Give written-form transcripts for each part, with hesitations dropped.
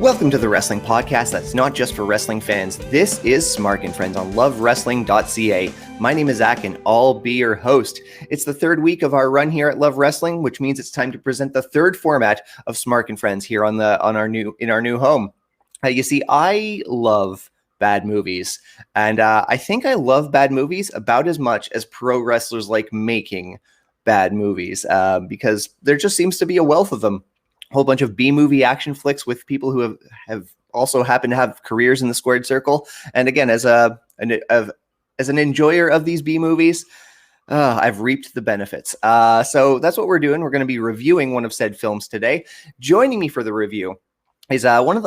Welcome to the Wrestling Podcast that's not just for wrestling fans. This is Smark and Friends on lovewrestling.ca. My name is Zach and I'll be your host. It's the third week of our run here at Love Wrestling, which means it's time to present the third format of Smark and Friends here in our new home. You see, I love bad movies, and I think I love bad movies about as much as pro wrestlers like making bad movies, because there just seems to be a wealth of them. Whole bunch of B-movie action flicks with people who have also happened to have careers in the squared circle. And again, as an enjoyer of these B-movies, I've reaped the benefits. So that's what we're doing. We're going to be reviewing one of said films today. Joining me for the review is one of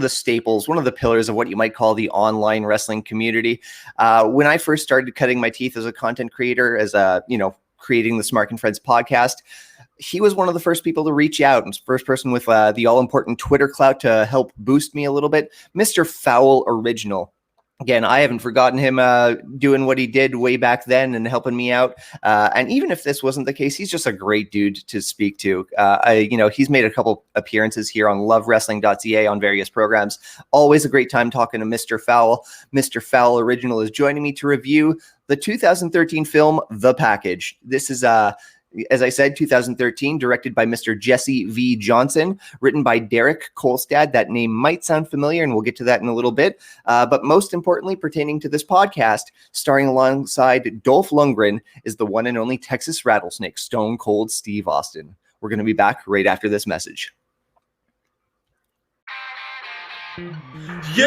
the staples, one of the pillars of what you might call the online wrestling community. When I first started cutting my teeth as a content creator, creating the Smark and Friends podcast, he was one of the first people to reach out, and first person with the all-important Twitter clout to help boost me a little bit, Mr. Fowl Original. Again, I haven't forgotten him doing what he did way back then and helping me out. And even if this wasn't the case, he's just a great dude to speak to. He's made a couple appearances here on lovewrestling.ca on various programs. Always a great time talking to Mr. Fowl. Mr. Fowl Original is joining me to review the 2013 film, The Package. This is as I said, 2013, directed by Mr. Jesse V. Johnson, written by Derek Kolstad. That name might sound familiar, and we'll get to that in a little bit. But most importantly, pertaining to this podcast, starring alongside Dolph Lundgren, is the one and only Texas Rattlesnake, Stone Cold Steve Austin. We're going to be back right after this message. Yo!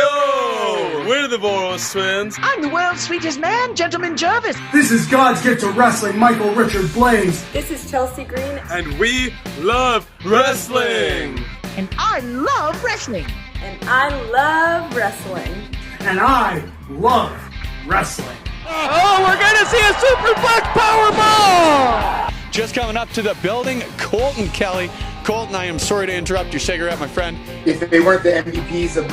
We're the Voros twins. I'm the world's sweetest man, Gentleman Jervis. This is God's gift to wrestling, Michael Richard Blaze. This is Chelsea Green. And we love wrestling. And I love wrestling. And I love wrestling. And I love wrestling. Oh, we're going to see a superplex powerbomb! Just coming up to the building, Colton Kelly. Colton, I am sorry to interrupt your cigarette, my friend. If they weren't the MVPs of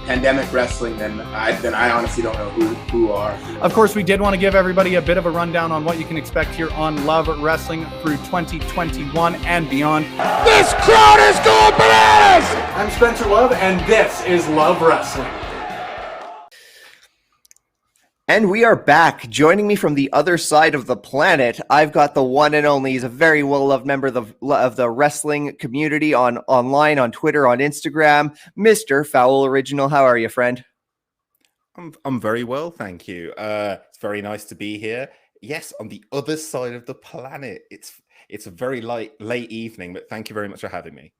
pandemic wrestling, then I honestly don't know who are. Of course, we did want to give everybody a bit of a rundown on what you can expect here on Love Wrestling through 2021 and beyond. This crowd is going bananas! I'm Spencer Love, and this is Love Wrestling. And we are back. Joining me from the other side of the planet, I've got the one and only. He's a very well-loved member of the wrestling community online, on Twitter, on Instagram, Mr. Fowl Original. How are you, friend? I'm very well, thank you. It's very nice to be here. Yes, on the other side of the planet. It's a very late evening, but thank you very much for having me.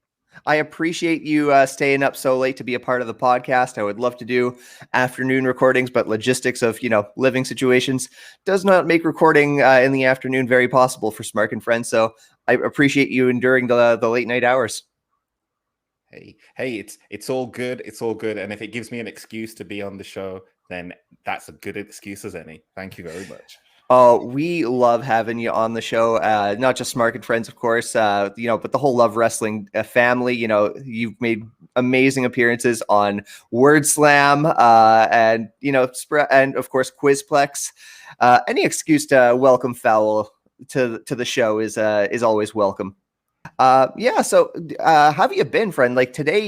I appreciate you staying up so late to be a part of the podcast. I would love to do afternoon recordings, but logistics of, living situations does not make recording in the afternoon very possible for Smark and Friends. So I appreciate you enduring the late night hours. Hey, it's all good. It's all good. And if it gives me an excuse to be on the show, then that's a good excuse as any. Thank you very much. Oh, we love having you on the show. Not just Smark and Friends, of course, but the whole Love Wrestling family. You've made amazing appearances on Word Slam, and of course Quizplex. Any excuse to welcome Fowl to the show is always welcome. So how have you been, friend? Like today,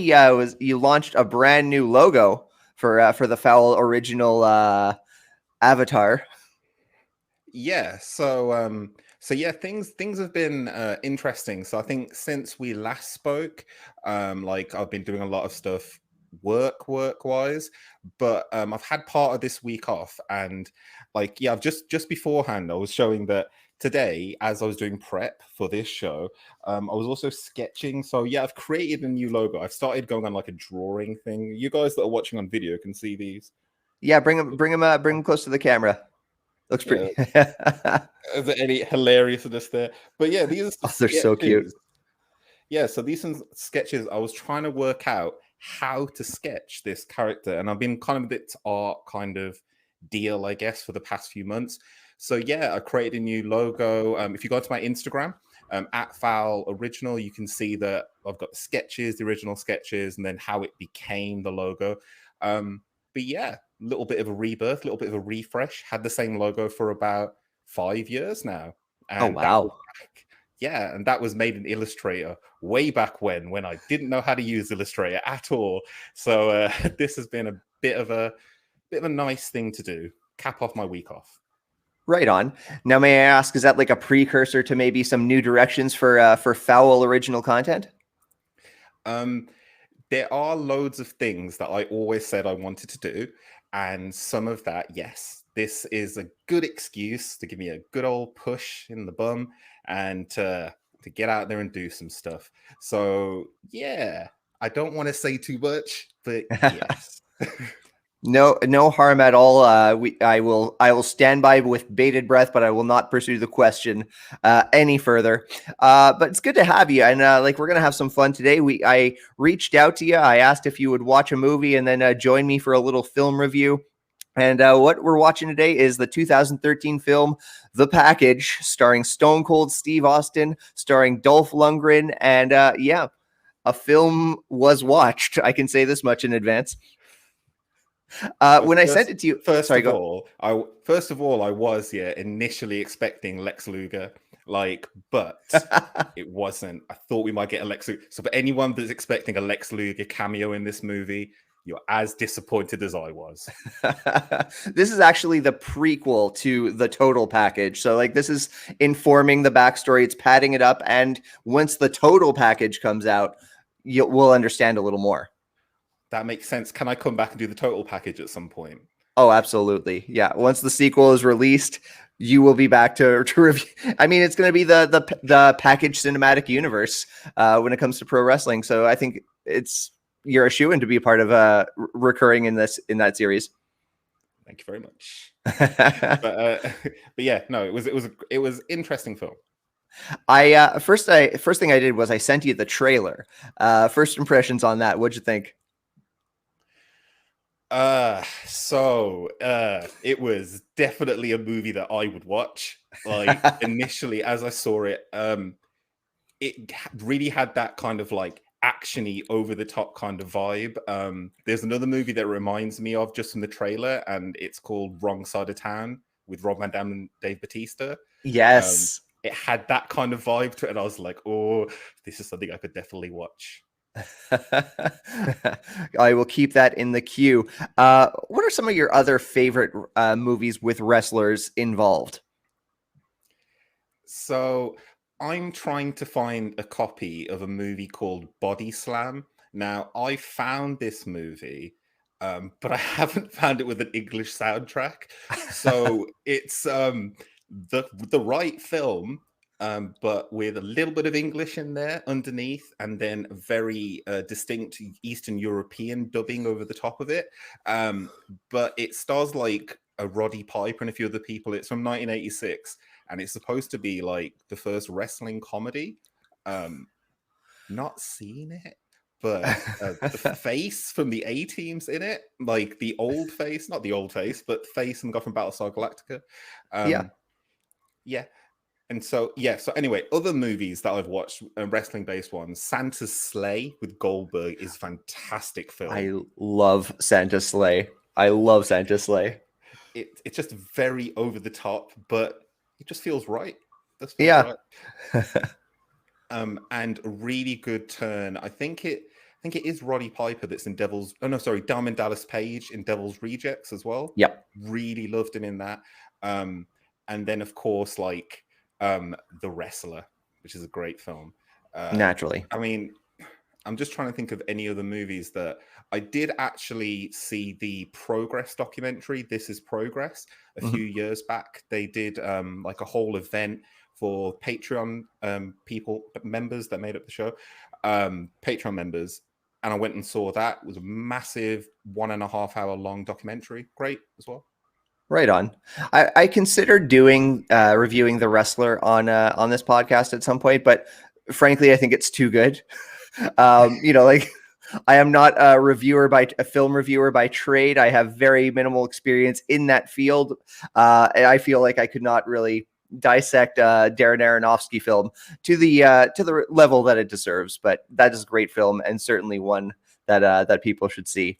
you launched a brand new logo for the Fowl Original avatar. Yeah, so things have been interesting. So I think since we last spoke, I've been doing a lot of stuff work-wise, but I've had part of this week off, and I've just beforehand I was showing that today, as I was doing prep for this show, I was also sketching. So yeah, I've created a new logo. I've started going on like a drawing thing. You guys that are watching on video can see these. Yeah, bring them close to the camera. Looks pretty. Is there any hilariousness there? But yeah, these are they're so cute. Yeah, so these are sketches. I was trying to work out how to sketch this character, and I've been kind of a bit art kind of deal, I guess, for the past few months. So yeah, I created a new logo. If you go to my Instagram, at Fowl Original, you can see that I've got the sketches, the original sketches, and then how it became the logo. But yeah, a little bit of a rebirth, a little bit of a refresh. Had the same logo for about 5 years now. And oh, wow. yeah, and that was made in Illustrator way back when I didn't know how to use Illustrator at all. So this has been a bit of a nice thing to do. Cap off my week off. Right on. Now, may I ask, is that like a precursor to maybe some new directions for Fowl original content? There are loads of things that I always said I wanted to do, and some of that, yes, this is a good excuse to give me a good old push in the bum and to get out there and do some stuff. So yeah, I don't want to say too much, but yes. No harm at all. I will stand by with bated breath, but I will not pursue the question any further. But it's good to have you, and like we're gonna have some fun today. I reached out to you. I asked if you would watch a movie and then join me for a little film review. And what we're watching today is the 2013 film The Package, starring Stone Cold Steve Austin, starring Dolph Lundgren, and yeah, a film was watched. I can say this much in advance. When I sent it to you, first of all, I was initially expecting Lex Luger, but it wasn't. I thought we might get a Lex Luger. So for anyone that's expecting a Lex Luger cameo in this movie, you're as disappointed as I was. This is actually the prequel to The Total Package. So like this is informing the backstory. It's padding it up, and once the Total Package comes out, we'll understand a little more. That makes sense. Can I come back and do the Total Package at some point? Oh, absolutely. Yeah. Once the sequel is released, you will be back to review. I mean, it's going to be the package cinematic universe when it comes to pro wrestling. So I think you're a shoo-in to be a part of recurring in that series. Thank you very much. but yeah, no, it was interesting film. First thing I did was I sent you the trailer. First impressions on that. What'd you think? It was definitely a movie that I would watch. Like initially, as I saw it, it really had that kind of like actiony, over the top kind of vibe. There's another movie that reminds me of just from the trailer, and it's called Wrong Side of Town with Rob Van Dam and Dave Bautista. Yes, it had that kind of vibe to it, and I was like, oh, this is something I could definitely watch. I will keep that in the queue. What are some of your other favorite movies with wrestlers involved? So I'm trying to find a copy of a movie called Body Slam. Now, I found this movie, but I haven't found it with an English soundtrack. So it's the right film, but with a little bit of English in there underneath, and then very distinct Eastern European dubbing over the top of it. But it stars like a Roddy Piper and a few other people. It's from 1986, and it's supposed to be like the first wrestling comedy. Not seen it, but the face from the A-Team's in it, like the old face, not the old face, but face and got from Battlestar Galactica. Yeah. And so anyway, other movies that I've watched, wrestling-based ones, Santa's Slay with Goldberg is a fantastic film. I love Santa's Slay. It's just very over the top, but it just feels right. Right. And a really good turn. I think it is Roddy Piper that's in Diamond Dallas Page in Devil's Rejects as well. Yep. Really loved him in that. And then of course, like The Wrestler, which is a great film. Naturally. I mean, I'm just trying to think of any other movies that I did actually see. The Progress documentary, This Is Progress, a few years back. They did like a whole event for Patreon members that made up the show, Patreon members. And I went and saw that. It was a massive 1.5 hour long documentary. Great as well. Right on. I considered doing reviewing The Wrestler on this podcast at some point, but frankly, I think it's too good. Like I am not a film reviewer by trade. I have very minimal experience in that field. And I feel like I could not really dissect Darren Aronofsky film to the level that it deserves. But that is a great film, and certainly one that people should see.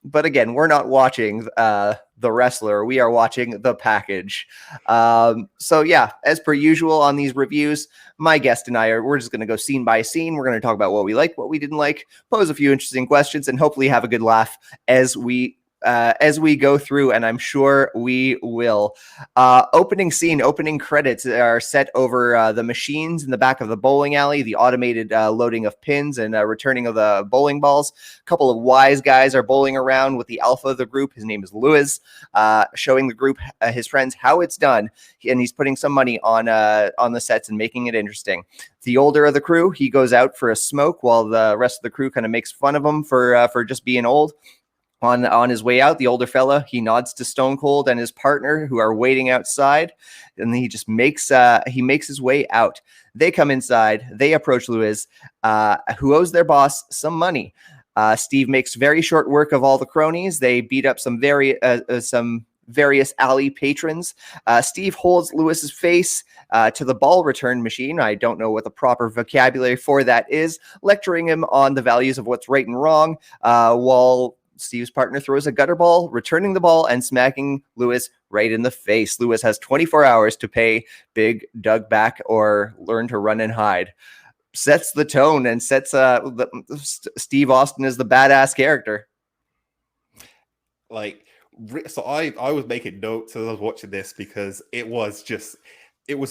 But again, we're not watching the wrestler. We are watching the package. So yeah, as per usual on these reviews, my guest and we're just going to go scene by scene. We're going to talk about what we like, what we didn't like, pose a few interesting questions, and hopefully have a good laugh as we go through, and I'm sure we will. Opening scene, opening credits are set over the machines in the back of the bowling alley, the automated loading of pins and returning of the bowling balls. A couple of wise guys are bowling around with the alpha of the group. His name is Lewis, showing the group, his friends, how it's done, and he's putting some money on the sets and making it interesting. The older of the crew, he goes out for a smoke while the rest of the crew kind of makes fun of him for just being old. On his way out, the older fella, he nods to Stone Cold and his partner who are waiting outside, and he just makes his way out. They come inside, they approach Lewis, who owes their boss some money. Steve makes very short work of all the cronies. They beat up some various alley patrons. Steve holds Lewis's face to the ball return machine. I don't know what the proper vocabulary for that is, lecturing him on the values of what's right and wrong, while Steve's partner throws a gutter ball, returning the ball and smacking Lewis right in the face. Lewis has 24 hours to pay Big Doug back or learn to run and hide. Sets the tone and sets Steve Austin as the badass character. So I was making notes as I was watching this because it was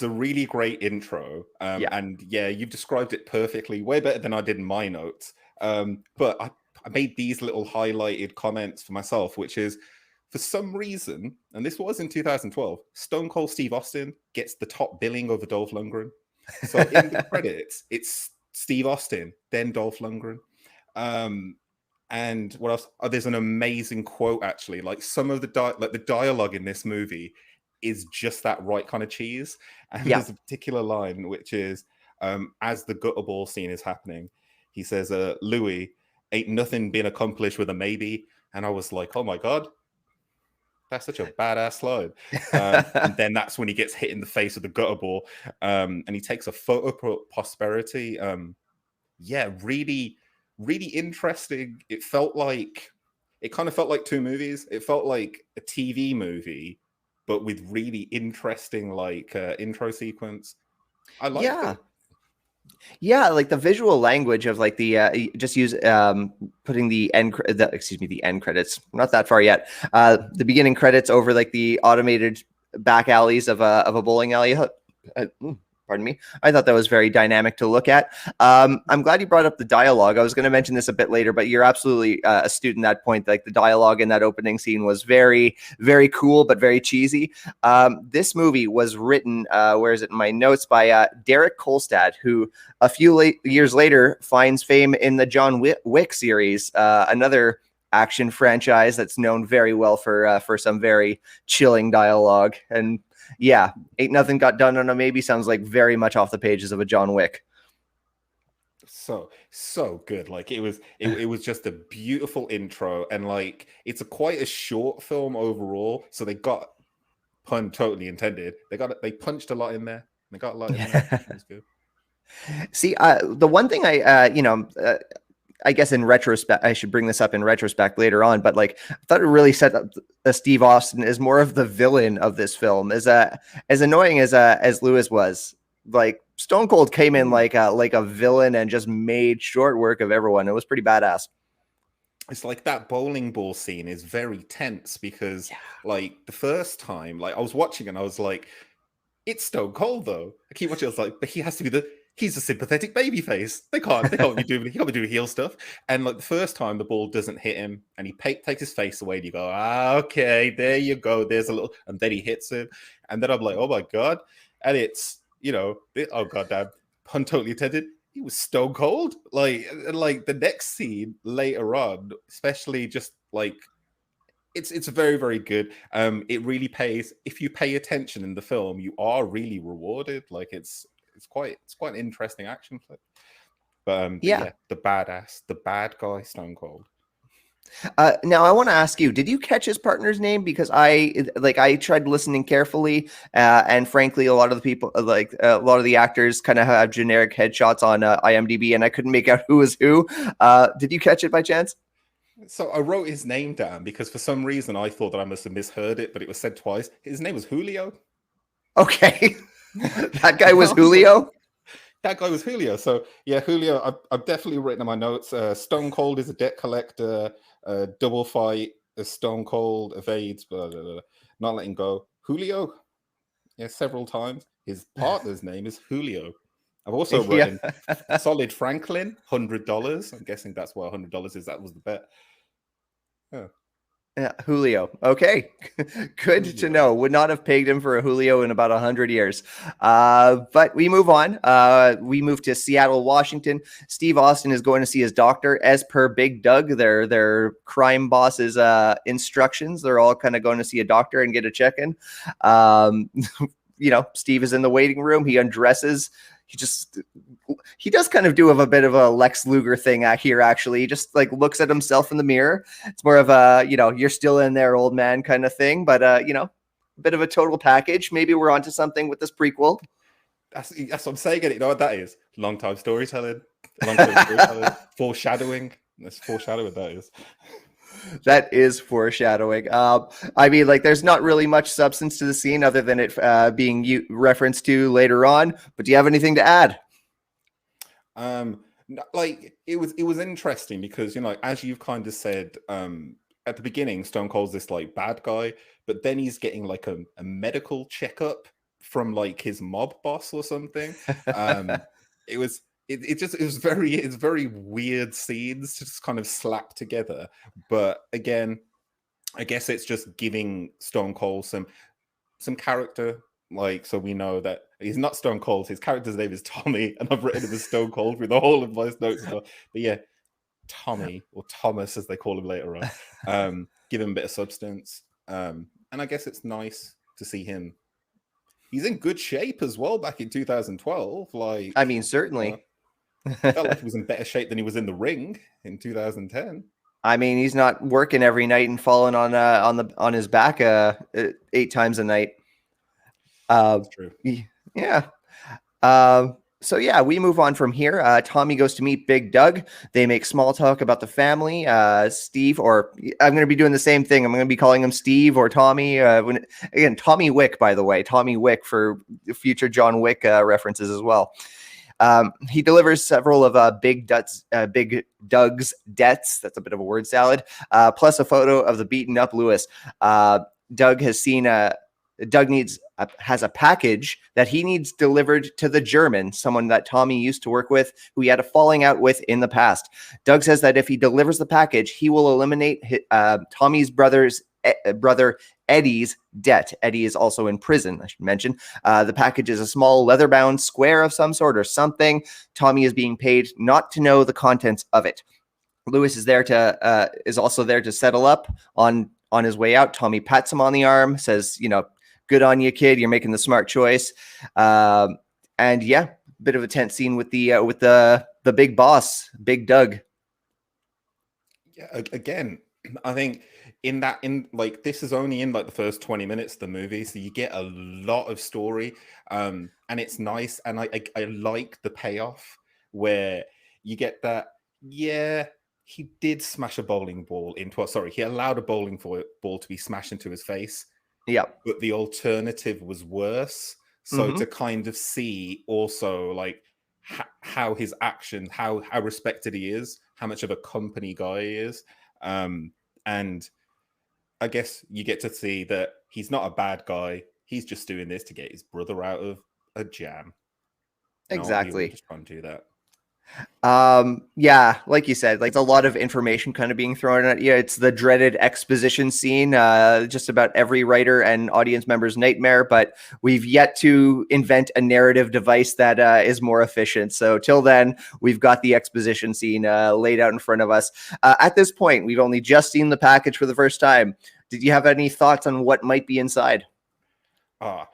a really great intro. And yeah, you've described it perfectly, way better than I did in my notes. But I made these little highlighted comments for myself, which is, for some reason, and this was in 2012, Stone Cold Steve Austin gets the top billing over Dolph Lundgren. So in the credits, it's Steve Austin, then Dolph Lundgren. And what else? Oh, there's an amazing quote, actually. Like, some of the dialogue in this movie is just that right kind of cheese. And there's a particular line, which is, as the gutter ball scene is happening, he says, Louis, ain't nothing been accomplished with a maybe. And I was like, oh my God, that's such a badass line. And then that's when he gets hit in the face with the gutter ball. And he takes a photo for posterity. Really, really interesting. It kind of felt like two movies. It felt like a TV movie, but with really interesting intro sequence. I like it. Yeah, like the visual language of like the just use putting the end credits, not that far yet. The beginning credits over like the automated back alleys of a bowling alley. Pardon me. I thought that was very dynamic to look at. I'm glad you brought up the dialogue. I was going to mention this a bit later, but you're absolutely astute in that point. Like, the dialogue in that opening scene was very, very cool, but very cheesy. This movie was written, where is it in my notes, by Derek Kolstad, who a few years later finds fame in the John Wick series, another action franchise that's known very well for some very chilling dialogue. And yeah, ain't nothing got done on a maybe sounds like very much off the pages of a John Wick. So good. Like, it was just a beautiful intro, and like, it's quite a short film overall. So they got, pun totally intended, they punched a lot in there. They got a lot in there. It was good. See, the one thing I guess in retrospect, I should bring this up in retrospect later on, but like, I thought it really set up Steve Austin as more of the villain of this film. As annoying as Lewis was, like, Stone Cold came in like a villain and just made short work of everyone. It was pretty badass. It's like that bowling ball scene is very tense because like, the first time, like, I was watching and I was like, it's Stone Cold though. I keep watching, I was like, but he has to be he's a sympathetic baby face. He can't be doing heel stuff. And like, the first time the ball doesn't hit him and he takes his face away and you go, okay, there you go. There's a little, and then he hits him. And then I'm like, oh my God. And it's, oh goddamn, pun totally intended. He was Stone Cold. Like the next scene later on, especially just like, it's very, very good. It really pays. If you pay attention in the film, you are really rewarded. Like, it's quite an interesting action flick. But the bad guy, Stone Cold. Now I want to ask you, did you catch his partner's name? Because I tried listening carefully, and frankly, a lot of the people, a lot of the actors, kind of have generic headshots on IMDb, and I couldn't make out who was who. Did you catch it by chance? So I wrote his name down because for some reason I thought that I must have misheard it, but it was said twice. His name was Julio. Okay. That guy was Julio? That guy was Julio. So yeah, Julio, I've definitely written in my notes. Stone Cold is a debt collector, double fight, Stone Cold evades, blah, blah, blah, not letting go. Julio, yeah, several times. His partner's name is Julio. I've also written Solid Franklin, $100. I'm guessing that's what $100 is. That was the bet. Yeah. Yeah, Julio. Okay, good to know. Would not have pegged him for a Julio in about 100 years. But we move on. We move to Seattle, Washington. Steve Austin is going to see his doctor, as per Big Doug, their crime boss's instructions. They're all kind of going to see a doctor and get a check-in. Steve is in the waiting room. He undresses. He does kind of do a bit of a Lex Luger thing here, actually. He just like looks at himself in the mirror. It's more of a, you're still in there, old man kind of thing. But, a bit of a total package. Maybe we're onto something with this prequel. That's what I'm saying. You know what that is? Long-time storytelling. Long-time storytelling. Foreshadowing. That's foreshadowing, that is. That is foreshadowing. There's not really much substance to the scene other than it being referenced to later on. But do you have anything to add? It was interesting because as you've kind of said at the beginning, Stone Cold's this like bad guy, but then he's getting like a medical checkup from like his mob boss or something. It's very weird scenes to just kind of slap together. But again, I guess it's just giving Stone Cold some character. Like, so we know that he's not Stone Cold. His character's name is Tommy, and I've written him as Stone Cold with the whole of my notes as well. But yeah, Tommy, or Thomas as they call him later on. Give him a bit of substance. And I guess it's nice to see him. He's in good shape as well back in 2012. Like, I mean, certainly. Felt like he was in better shape than he was in the ring in 2010. I mean, he's not working every night and falling on his back 8 times a night. That's true. Yeah. So yeah, we move on from here. Tommy goes to meet Big Doug. They make small talk about the family. Steve, or I'm going to be doing the same thing. I'm going to be calling him Steve or Tommy. Again, Tommy Wick, by the way. Tommy Wick for future John Wick references as well. He delivers several of Big Doug's debts. That's a bit of a word salad. Plus a photo of the beaten up Lewis. Doug has a package that he needs delivered to the German, someone that Tommy used to work with, who he had a falling out with in the past. Doug says that if he delivers the package, he will eliminate Tommy's brother Eddie's debt. Eddie is also in prison, I should mention. The package is a small leather-bound square of some sort or something. Tommy is being paid not to know the contents of it. Lewis is also there to settle up on his way out. Tommy pats him on the arm, says, good on you, kid. You're making the smart choice. And yeah, bit of a tense scene with the big boss, Big Doug. Yeah, again, I think this is only in like the first 20 minutes of the movie, so you get a lot of story, and it's nice. And I like the payoff where you get that. Yeah, he did smash a bowling ball into. Sorry, he allowed a bowling ball to be smashed into his face. Yeah, but the alternative was worse. So to kind of see also like how his action, how respected he is, how much of a company guy he is, and I guess you get to see that he's not a bad guy. He's just doing this to get his brother out of a jam. Exactly. Just trying to do that. Yeah, like you said, like a lot of information kind of being thrown at you. It's the dreaded exposition scene, just about every writer and audience member's nightmare, but we've yet to invent a narrative device that is more efficient. So till then, we've got the exposition scene laid out in front of us. At this point, we've only just seen the package for the first time. Did you have any thoughts on what might be inside?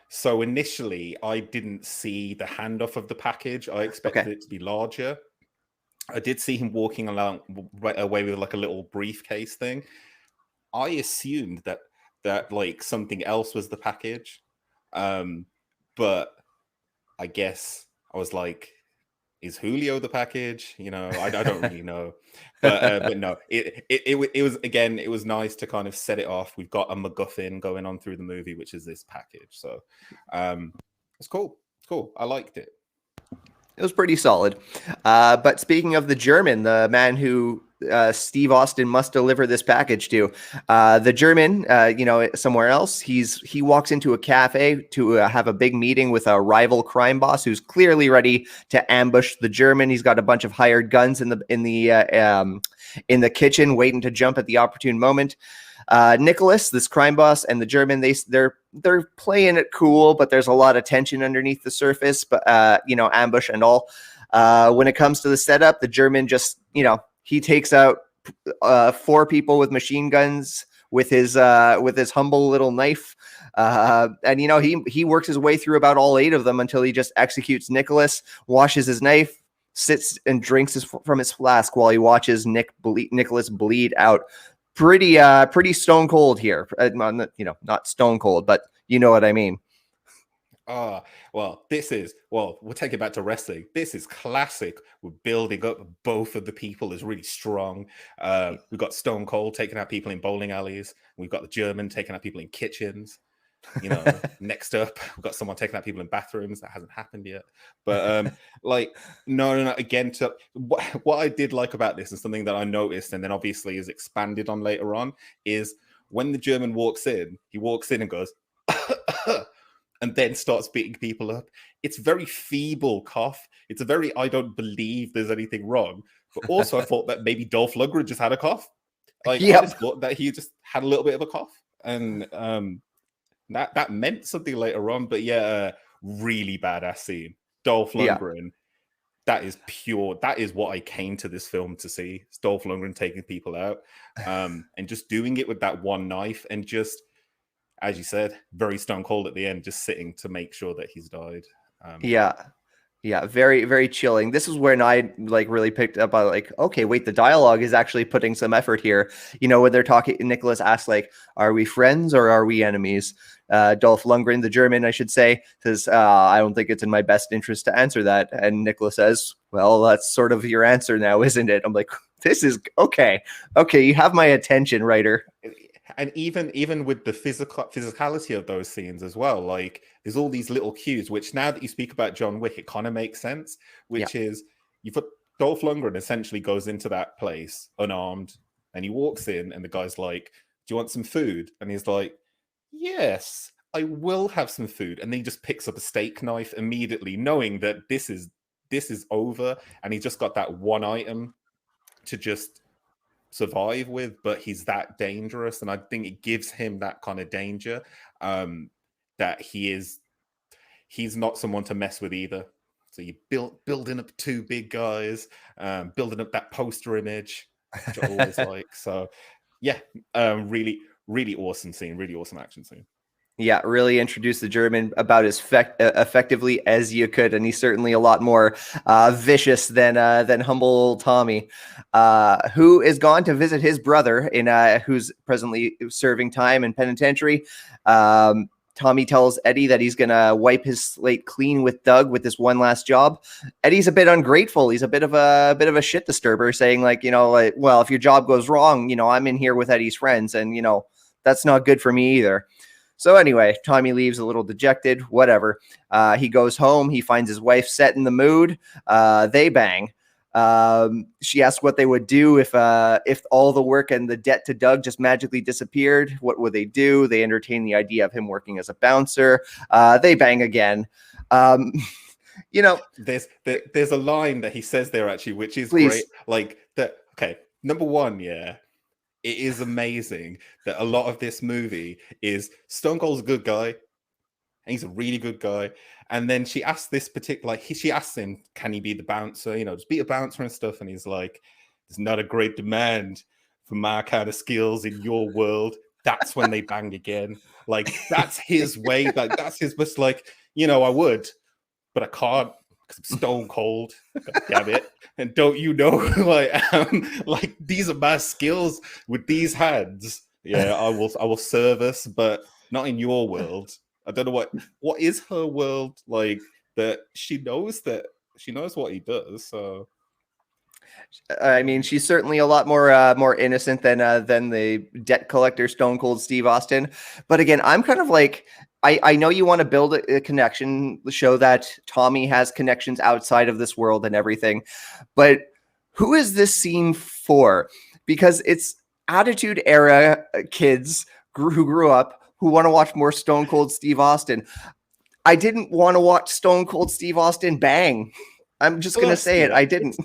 So initially, I didn't see the handoff of the package. I expected it to be larger. I did see him walking along right away with like a little briefcase thing. I assumed that like something else was the package, but I guess I was like, is Julio the package? I don't really know, but no, it was, again, it was nice to kind of set it off. We've got a MacGuffin going on through the movie, which is this package. So it's cool. It's cool. I liked it. It was pretty solid. But speaking of the German, the man who Steve Austin must deliver this package to, the German, somewhere else, he walks into a cafe to have a big meeting with a rival crime boss who's clearly ready to ambush the German. He's got a bunch of hired guns in the kitchen, waiting to jump at the opportune moment. Nicholas, this crime boss, and the German, they're playing it cool, but there's a lot of tension underneath the surface, but ambush and all. When it comes to the setup, the German just, he takes out 4 people with machine guns with his humble little knife. And he works his way through about all 8 of them until he just executes Nicholas, washes his knife, sits and drinks from his flask while he watches Nicholas bleed out. Pretty stone cold here. Not stone cold, but you know what I mean. Well, we'll take it back to wrestling. This is classic. We're building up both of the people as really strong. We've got Stone Cold taking out people in bowling alleys. We've got the German taking out people in kitchens. Next up, we've got someone taking out people in bathrooms. That hasn't happened yet. But no. Again, what I did like about this, and something that I noticed, and then obviously is expanded on later on, is when the German walks in, he walks in and goes, and then starts beating people up. It's very feeble cough. It's a very, I don't believe there's anything wrong. But also, I thought that maybe Dolph Lundgren just had a cough. I just thought that he just had a little bit of a cough, and that meant something later on. But yeah, really badass scene. Dolph Lundgren. That is pure. That is what I came to this film to see. It's Dolph Lundgren taking people out, and just doing it with that one knife, and just, as you said, very stone cold at the end, just sitting to make sure that he's died. Very, very chilling. This is when I really picked up on okay, wait, the dialogue is actually putting some effort here. When they're talking, Nicholas asks are we friends or are we enemies? Dolph Lundgren, the German, I should say, says, I don't think it's in my best interest to answer that. And Nicholas says, well, that's sort of your answer now, isn't it? I'm like, this is okay. Okay, you have my attention, writer. And even with the physicality of those scenes as well, there's all these little cues, which now that you speak about John Wick, it kind of makes sense, which is you put Dolph Lundgren essentially goes into that place unarmed, and he walks in and the guy's like, do you want some food? And he's like, yes, I will have some food. And then he just picks up a steak knife immediately, knowing that this is over, and he's just got that one item to just survive with, but he's that dangerous, and I think it gives him that kind of danger, that he's not someone to mess with either. So you building up 2 big guys, building up that poster image, which I always like. So yeah, really, really awesome scene, really awesome action scene. Yeah, really introduced the German about as effectively as you could, and he's certainly a lot more vicious than humble Tommy, who is gone to visit his brother who's presently serving time in penitentiary. Tommy tells Eddie that he's gonna wipe his slate clean with Doug with this one last job. Eddie's a bit ungrateful. He's a bit of a shit disturber, saying well, if your job goes wrong, I'm in here with Eddie's friends, and that's not good for me either. So anyway, Tommy leaves a little dejected, whatever. He goes home. He finds his wife set in the mood. They bang. She asks what they would do if all the work and the debt to Doug just magically disappeared. What would they do? They entertain the idea of him working as a bouncer. They bang again. There's a line that he says there actually, which is great. Okay, number one, it is amazing that a lot of this movie is Stone Cold's a good guy, and he's a really good guy. And then she asks she asks him, can he be the bouncer? Just be a bouncer and stuff. And he's like, there's not a great demand for my kind of skills in your world. That's when they bang again. That's his way. That's his best. I would, but I can't because I'm stone cold. God damn it. And don't you know who I am? These are my skills with these hands. Yeah, I will service, but not in your world. I don't know what is her world that she knows that she knows what he does. So I mean, she's certainly a lot more innocent than the debt collector Stone Cold Steve Austin. But again, I'm kind of like, I know you want to build a connection, show that Tommy has connections outside of this world and everything, but who is this scene for? Because it's Attitude Era kids who grew up who want to watch more Stone Cold Steve Austin. I didn't want to watch Stone Cold Steve Austin bang. I'm just going to say it. I didn't.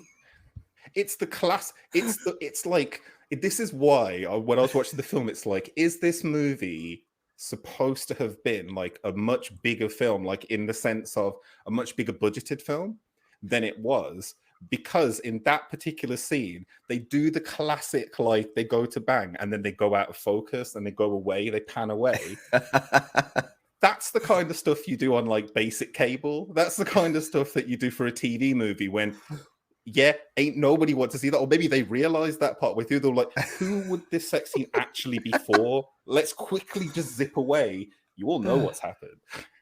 It's the class. It's like, this is why when I was watching the film, it's like, is this movie supposed to have been like a much bigger film, like in the sense of a much bigger budgeted film than it was? Because in that particular scene, they do the classic, like they go to bang and then they go out of focus and they go away, they pan away. That's the kind of stuff you do on like basic cable. That's the kind of stuff that you do for a TV movie when, ain't nobody want to see that. Or maybe they realize that partway through, they're like, who would this sex scene actually be for? Let's quickly just zip away. You all know what's happened.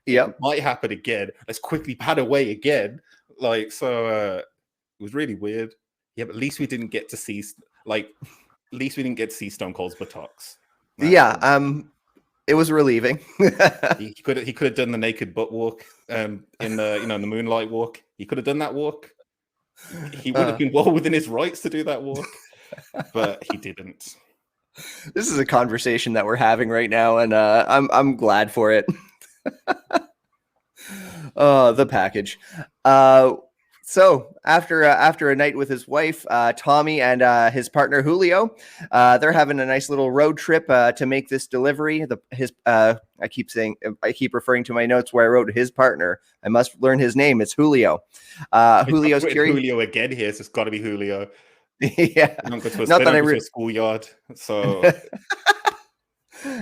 Yep. It might happen again. Let's quickly pan away again. Like, so it was really weird. Yeah, but at least we didn't get to see Stone Cold's buttocks. It was relieving. he could have done the naked butt walk in the the moonlight walk. He could have done that walk. He would have been well within his rights to do that walk, but he didn't. This is a conversation that we're having right now, and I'm glad for it. The package. So after a night with his wife, Tommy and his partner Julio, they're having a nice little road trip to make this delivery. I keep referring to my notes where I wrote his partner. I must learn his name. It's Julio. Julio's curious. Julio again here, so it's got to be Julio. Yeah, not that I a schoolyard. So.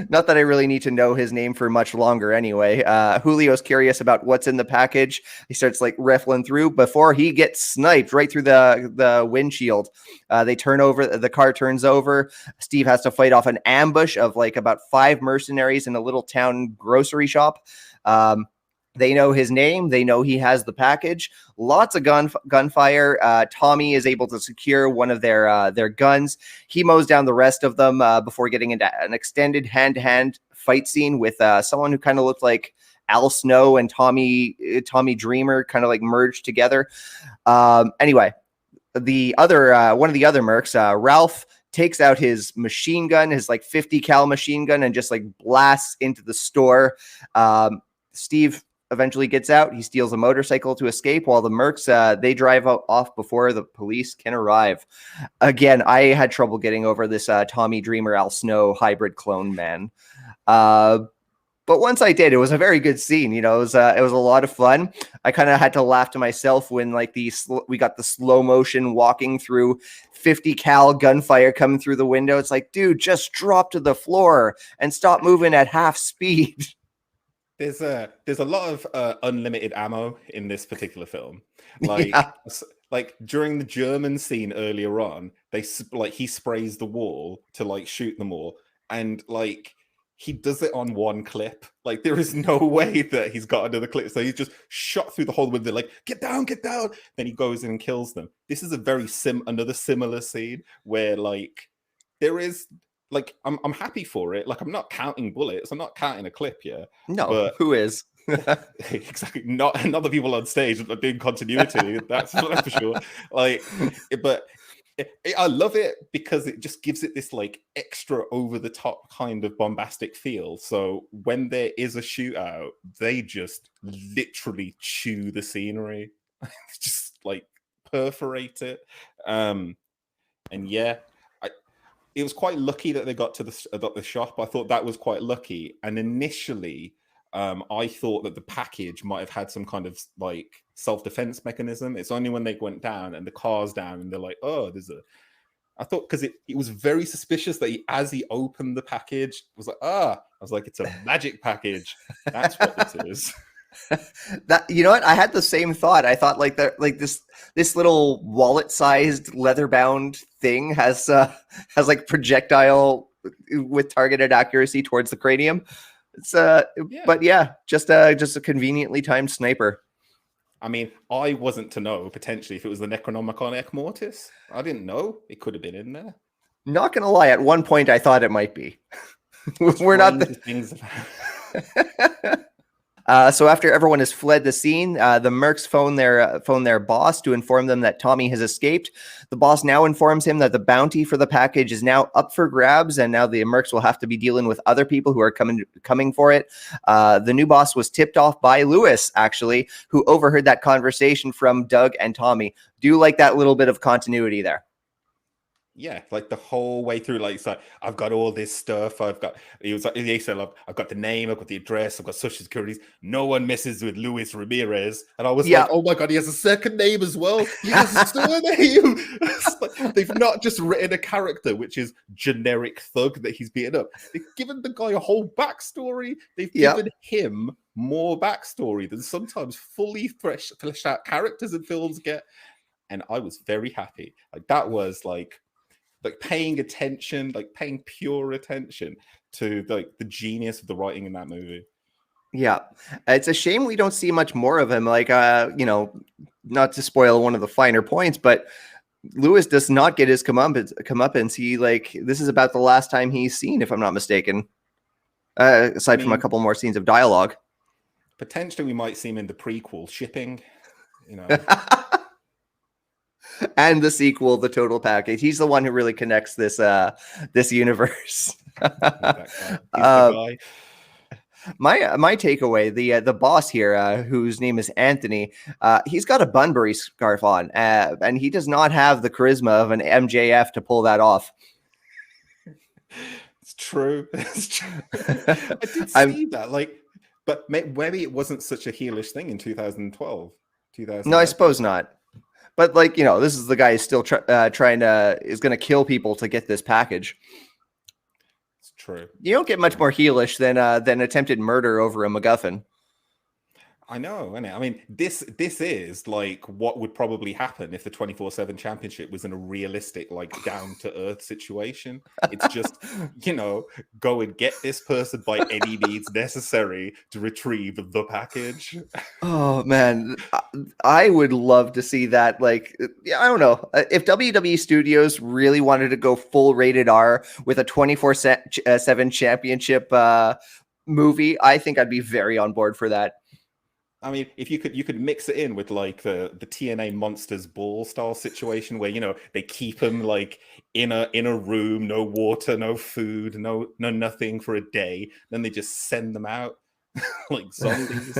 Not that I really need to know his name for much longer anyway. Julio's curious about what's in the package. He starts like riffling through before he gets sniped right through the windshield. The car turns over. Steve has to fight off an ambush of like about 5 mercenaries in a little town grocery shop. They know his name. They know he has the package. Lots of gunfire. Tommy is able to secure one of their guns. He mows down the rest of them before getting into an extended hand-to-hand fight scene with someone who kind of looked like Al Snow and Tommy Dreamer kind of like merged together. Anyway, the other one of the other mercs, Ralph, takes out his machine gun, his like 50 cal machine gun, and just like blasts into the store. Steve eventually gets out. He steals a motorcycle to escape while the mercs, they drive off before the police can arrive. Again, I had trouble getting over this Tommy Dreamer, Al Snow hybrid clone man. But once I did, it was a very good scene. You know, it was a lot of fun. I kind of had to laugh to myself when like we got the slow motion walking through 50 cal gunfire coming through the window. It's like, dude, just drop to the floor and stop moving at half speed. There's a lot of unlimited ammo in this particular film. Like during the German scene earlier on, he sprays the wall to like shoot them all, and like he does it on one clip. Like there is no way that he's got another clip, so he's just shot through the whole window. Like get down. Then he goes in and kills them. This is a very another similar scene where like there is. Like I'm happy for it. Like I'm not counting bullets. I'm not counting a clip here. No, but who is? Exactly. Not the people on stage doing continuity. That's for sure. Like, but I love it because it just gives it this like extra over the top kind of bombastic feel. So when there is a shootout, they just literally chew the scenery, just like perforate it. And yeah. It was quite lucky that they got to the shop. I thought that was quite lucky. And initially, I thought that the package might have had some kind of like self-defense mechanism. It's only when they went down and the car's down and they're like, oh, I thought because it was very suspicious that as he opened the package, was like, I was like, it's a magic package. That's what this is. That, you know what? I had the same thought. I thought like this little wallet-sized leather-bound thing has like projectile with targeted accuracy towards the cranium. It's but yeah, just a conveniently timed sniper. I mean, I wasn't to know potentially if it was the Necronomicon Ek Mortis. I didn't know it could have been in there. Not gonna lie, at one point I thought it might be. We're not the things. So after everyone has fled the scene, the mercs phone their boss to inform them that Tommy has escaped. The boss now informs him that the bounty for the package is now up for grabs, and now the mercs will have to be dealing with other people who are coming for it. The new boss was tipped off by Lewis, actually, who overheard that conversation from Doug and Tommy. Do you like that little bit of continuity there? Yeah, like the whole way through, like, it's like, I've got all this stuff. He said, I've got the name, I've got the address, I've got social securities. No one messes with Luis Ramirez. And I was like, oh my God, he has a second name as well. He has a surname. Like, they've not just written a character, which is generic thug that he's beaten up. They've given the guy a whole backstory. They've given him more backstory than sometimes fully fleshed out characters in films get. And I was very happy. Like, that was like paying attention, like paying pure attention to like the genius of the writing in that movie. Yeah, it's a shame we don't see much more of him. Like, not to spoil one of the finer points, but Lewis does not get his comeuppance. He, like, this is about the last time he's seen, if I'm not mistaken. Aside from a couple more scenes of dialogue. Potentially, we might see him in the prequel shipping. And the sequel, the total package. He's the one who really connects this universe. My takeaway, the boss here, whose name is Anthony, he's got a Bunbury scarf on, and he does not have the charisma of an MJF to pull that off. It's true. It's true. I did see that, like, but maybe it wasn't such a heelish thing in 2012. No, I suppose not. But, like, this is the guy who's still going to kill people to get this package. It's true. You don't get much more heelish than attempted murder over a MacGuffin. I know, isn't it? I mean, this is like what would probably happen if the 24/7 championship was in a realistic, like, down-to-earth situation. It's just, go and get this person by any means necessary to retrieve the package. Oh, man. I would love to see that. Like, I don't know. If WWE Studios really wanted to go full rated R with a 24/7 championship movie, I think I'd be very on board for that. I mean, if you could mix it in with like the TNA Monsters Ball style situation where they keep them like in a room, no water, no food, no nothing for a day, then they just send them out like zombies.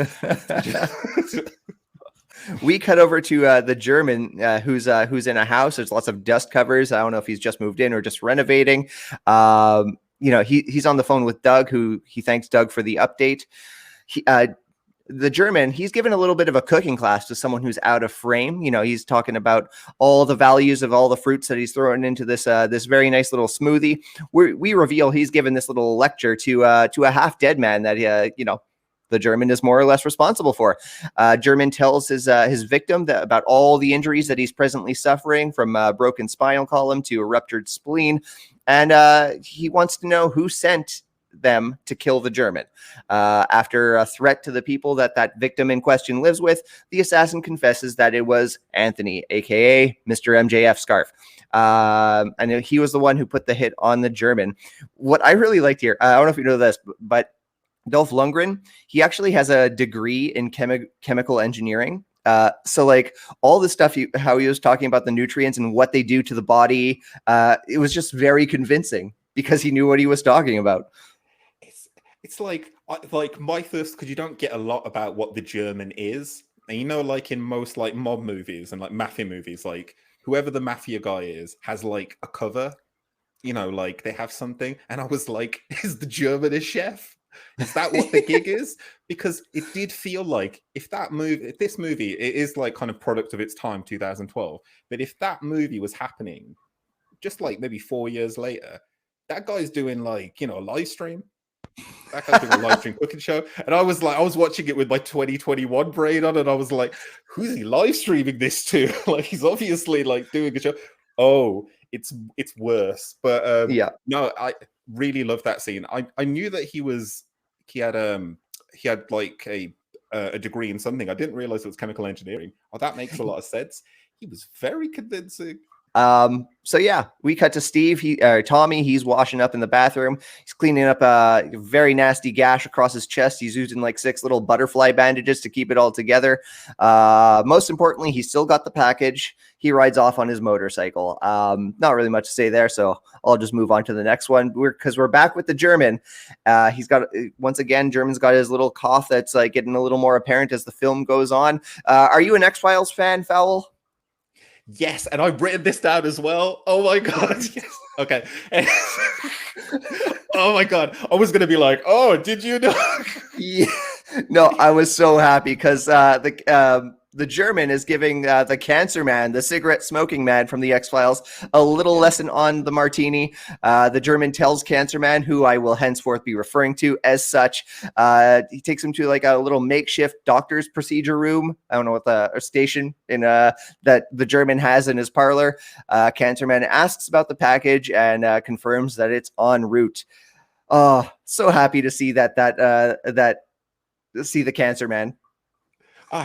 We cut over to the German who's in a house. There's lots of dust covers. I don't know if he's just moved in or just renovating. He's on the phone with Doug, who he thanks Doug for the update. The German, he's given a little bit of a cooking class to someone who's out of frame. He's talking about all the values of all the fruits that he's throwing into this very nice little smoothie. We reveal he's given this little lecture to a half dead man that the German is more or less responsible for. German tells his victim about all the injuries that he's presently suffering, from a broken spinal column to a ruptured spleen, and he wants to know who sent them to kill the German. After a threat to the people that victim in question lives with, the assassin confesses that it was Anthony, aka Mr. MJF Scarf. And he was the one who put the hit on the German. What I really liked here, I don't know if you know this, but Dolph Lundgren, he actually has a degree in chemical engineering. So like all the stuff, how he was talking about the nutrients and what they do to the body, it was just very convincing because he knew what he was talking about. It's like my thirst, because you don't get a lot about what the German is. And like in most like mob movies and like mafia movies, like whoever the mafia guy is has like a cover, like they have something. And I was like, is the German a chef? Is that what the gig is? Because it did feel like if this movie, it is like kind of product of its time, 2012. But if that movie was happening just like maybe 4 years later, that guy's doing like, a live stream. That guy's doing a live stream cooking show. And I was watching it with my 2021 brain on, and I was like, who's he live streaming this to? Like, he's obviously like doing a show. Oh, it's worse. But no, I really love that scene. I knew that he had like a a degree in something. I didn't realize it was chemical engineering. Oh, that makes a lot of sense. He was very convincing. So yeah, we cut to Steve. Tommy, he's washing up in the bathroom. He's cleaning up a very nasty gash across his chest. He's using like 6 little butterfly bandages to keep it all together. Most importantly, he's still got the package. He rides off on his motorcycle. Not really much to say there, so I'll just move on to the next one. We're back with the German. He's got, once again, German's got his little cough that's like getting a little more apparent as the film goes on. Are you an X-Files fan, Fowl? Yes, and I've written this down as well. Oh my god. Yes. Okay. Oh my god. I was gonna be like, oh, did you know? Yeah. No, I was so happy because the German is giving the cancer man, the cigarette smoking man from the X-Files, a little lesson on the martini. The German tells Cancer Man, who I will henceforth be referring to as such, he takes him to like a little makeshift doctor's procedure room. I don't know what the station in that the German has in his parlor. Cancer Man asks about the package and confirms that it's en route. Oh, so happy to see that see the Cancer Man.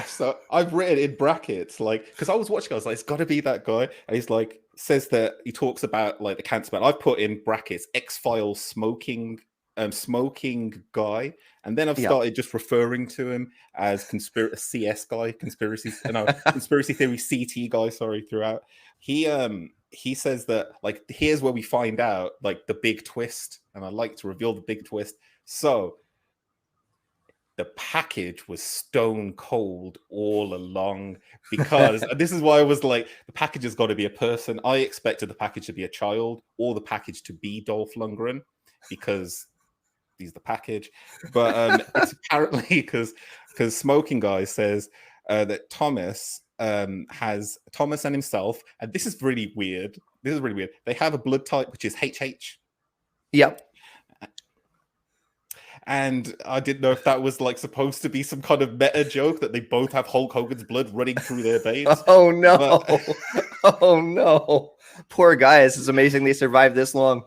So I've written in brackets, like, because I was watching, I was like, it's got to be that guy. And he's like, says that he talks about like the cancer man. I've put in brackets X-Files smoking guy, and then I've started just referring to him as CS guy, conspiracy theory CT guy. Sorry, throughout. He says that like here's where we find out like the big twist, and I like to reveal the big twist. So the package was stone cold all along, because this is why I was like, the package has got to be a person. I expected the package to be a child or the package to be Dolph Lundgren, because he's the package. But it's apparently because Smoking Guy says that Thomas and himself, and this is really weird. They have a blood type which is HH. Yep. And I didn't know if that was like supposed to be some kind of meta joke that they both have Hulk Hogan's blood running through their veins. Oh no. Oh no. Poor guys. It's amazing they survived this long.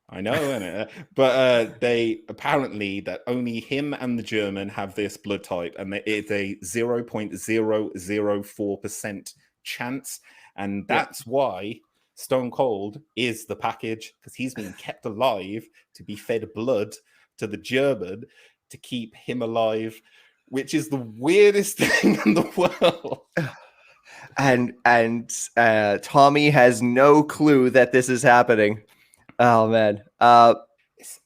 I know, but they apparently that only him and the German have this blood type, and it's a 0.004% chance, and that's why Stone Cold is the package, because he's being kept alive to be fed blood to the German to keep him alive, which is the weirdest thing in the world. And Tommy has no clue that this is happening. Oh man, it's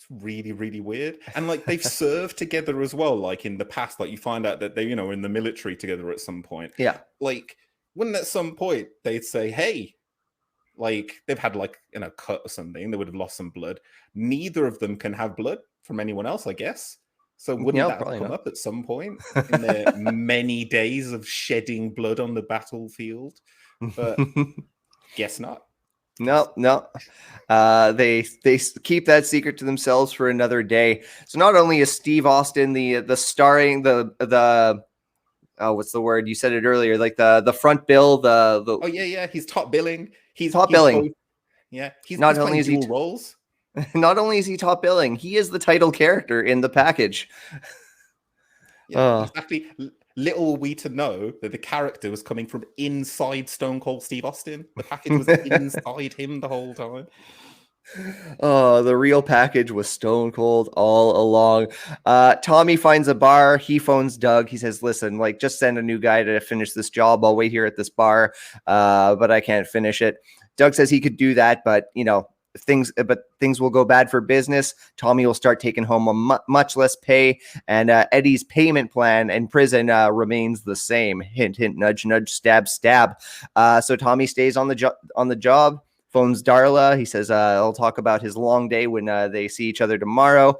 really, really weird. And like they've served together as well. Like in the past, like you find out that they, in the military together at some point. Yeah. Like wouldn't at some point they'd say, hey, like they've had like cut or something, they would have lost some blood. Neither of them can have blood from anyone else, I guess. So wouldn't that have come up at some point in their many days of shedding blood on the battlefield? But guess not. No. They keep that secret to themselves for another day. So not only is Steve Austin the starring the what's the word? You said it earlier, like the front bill, oh yeah, he's top billing. He's billing. Both, yeah, he's not only is he roles. Not only is he top billing, he is the title character in the package. Yeah, exactly. Little we to know that the character was coming from inside Stone Cold Steve Austin. The package was inside him the whole time. Oh, the real package was Stone Cold all along. Tommy finds a bar. He phones Doug. He says, listen, like, just send a new guy to finish this job. I'll wait here at this bar, but I can't finish it. Doug says he could do that, but, things will go bad for business. Tommy will start taking home much less pay, and Eddie's payment plan in prison remains the same. Hint, hint, nudge, nudge, stab, stab. So Tommy stays on the job. Phones Darla. He says he'll talk about his long day when they see each other tomorrow.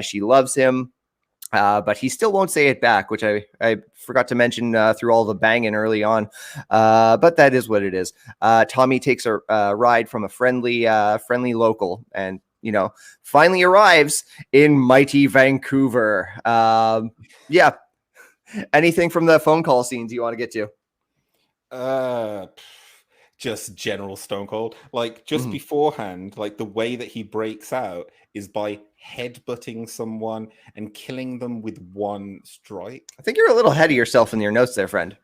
She loves him, but he still won't say it back, which I forgot to mention through all the banging early on. But that is what it is. Tommy takes a ride from a friendly local, and finally arrives in mighty Vancouver. Yeah. Anything from the phone call scenes you want to get to? Just general Stone Cold. Like just beforehand, like the way that he breaks out is by headbutting someone and killing them with one strike. I think you're a little ahead of yourself in your notes there, friend.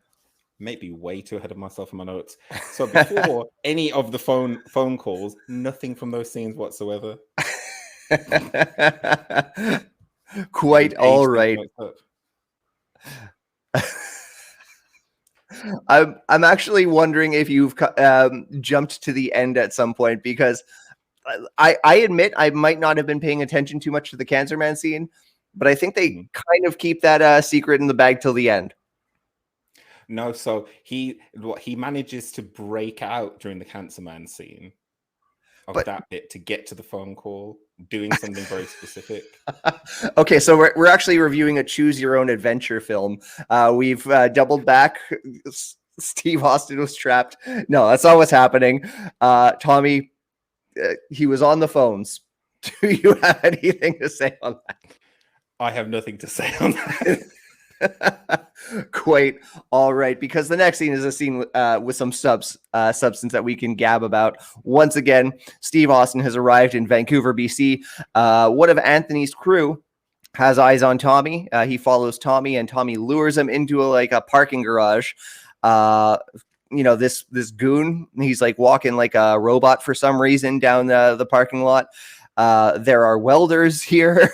Maybe way too ahead of myself in my notes. So before any of the phone calls, nothing from those scenes whatsoever. Quite all right. I'm actually wondering if you've jumped to the end at some point, because I admit I might not have been paying attention too much to the Cancer Man scene, but I think they kind of keep that secret in the bag till the end. No, so he manages to break out during the Cancer Man scene of that bit to get to the phone call, doing something very specific. Okay, so we're actually reviewing a choose your own adventure film. We've doubled back. Steve Austin was trapped. No, that's not what's happening. Tommy, he was on the phones. Do you have anything to say on that? I have nothing to say on that. Quite all right, because the next scene is a scene with some substance that we can gab about. Once again, Steve Austin has arrived in Vancouver, BC. One of Anthony's crew has eyes on Tommy. He follows Tommy, and Tommy lures him into a parking garage. This goon, he's like walking like a robot for some reason down the parking lot. There are welders here.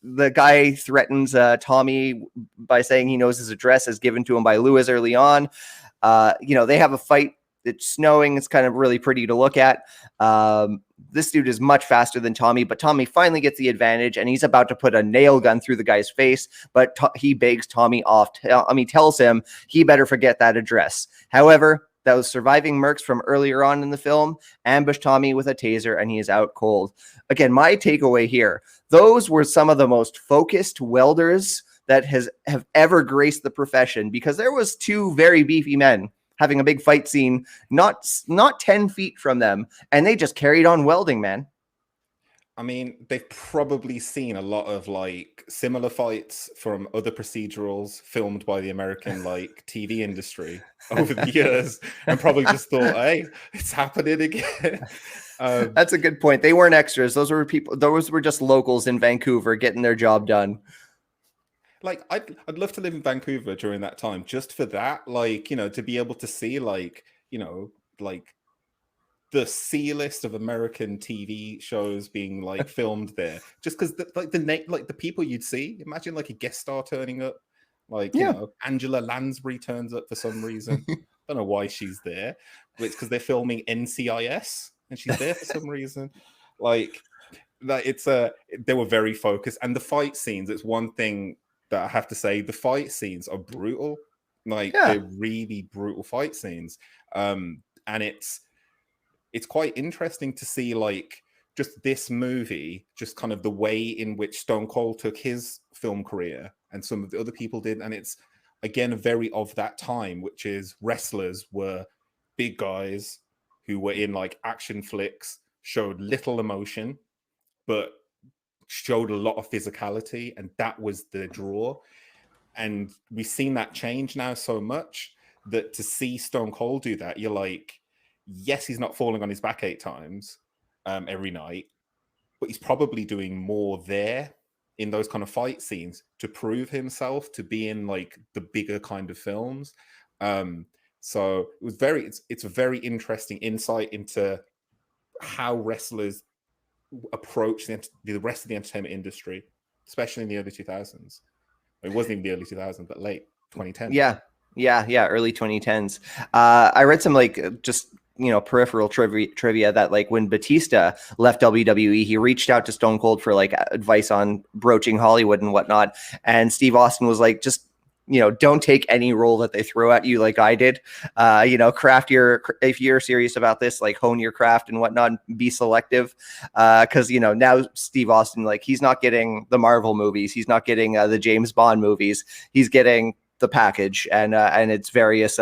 The guy threatens Tommy by saying he knows his address as given to him by Lewis early on. They have a fight. It's snowing. It's kind of really pretty to look at. This dude is much faster than Tommy, but Tommy finally gets the advantage, and he's about to put a nail gun through the guy's face, but he begs Tommy off. Tells him he better forget that address. However, those surviving mercs from earlier on in the film ambush Tommy with a taser, and he is out cold. Again, my takeaway here, those were some of the most focused welders that have ever graced the profession, because there was two very beefy men having a big fight scene, not 10 feet from them, and they just carried on welding, man. I mean, they've probably seen a lot of similar fights from other procedurals filmed by the American TV industry over the years, and probably just thought, "Hey, it's happening again." That's a good point. They weren't extras; those were people. Those were just locals in Vancouver getting their job done. I'd love to live in Vancouver during that time, just for that. To be able to see the C-list of American TV shows being filmed there, just because the people you'd see. Imagine a guest star turning up, Angela Lansbury turns up for some reason. Don't know why she's there. It's because they're filming NCIS and she's there for some reason. They were very focused, and the fight scenes. It's one thing that I have to say: the fight scenes are brutal. They're really brutal fight scenes, and it's quite interesting to see just this movie, just kind of the way in which Stone Cold took his film career and some of the other people did. And it's, again, very of that time, which is wrestlers were big guys who were in action flicks, showed little emotion, but showed a lot of physicality. And that was the draw. And we've seen that change now so much that to see Stone Cold do that, you're yes, he's not falling on his back 8 times every night, but he's probably doing more there in those kind of fight scenes to prove himself to be in the bigger kind of films. So it was it's a very interesting insight into how wrestlers approach the rest of the entertainment industry, especially in the early 2000s. It wasn't even the early 2000s, but late 2010s. Yeah, early 2010s. I read some just peripheral trivia that when Batista left WWE, he reached out to Stone Cold for advice on broaching Hollywood and whatnot, and Steve Austin was just don't take any role that they throw at you like I did. Craft if you're serious about this, hone your craft and whatnot, be selective. Because now Steve Austin, he's not getting the Marvel movies, he's not getting the James Bond movies, he's getting the package and its various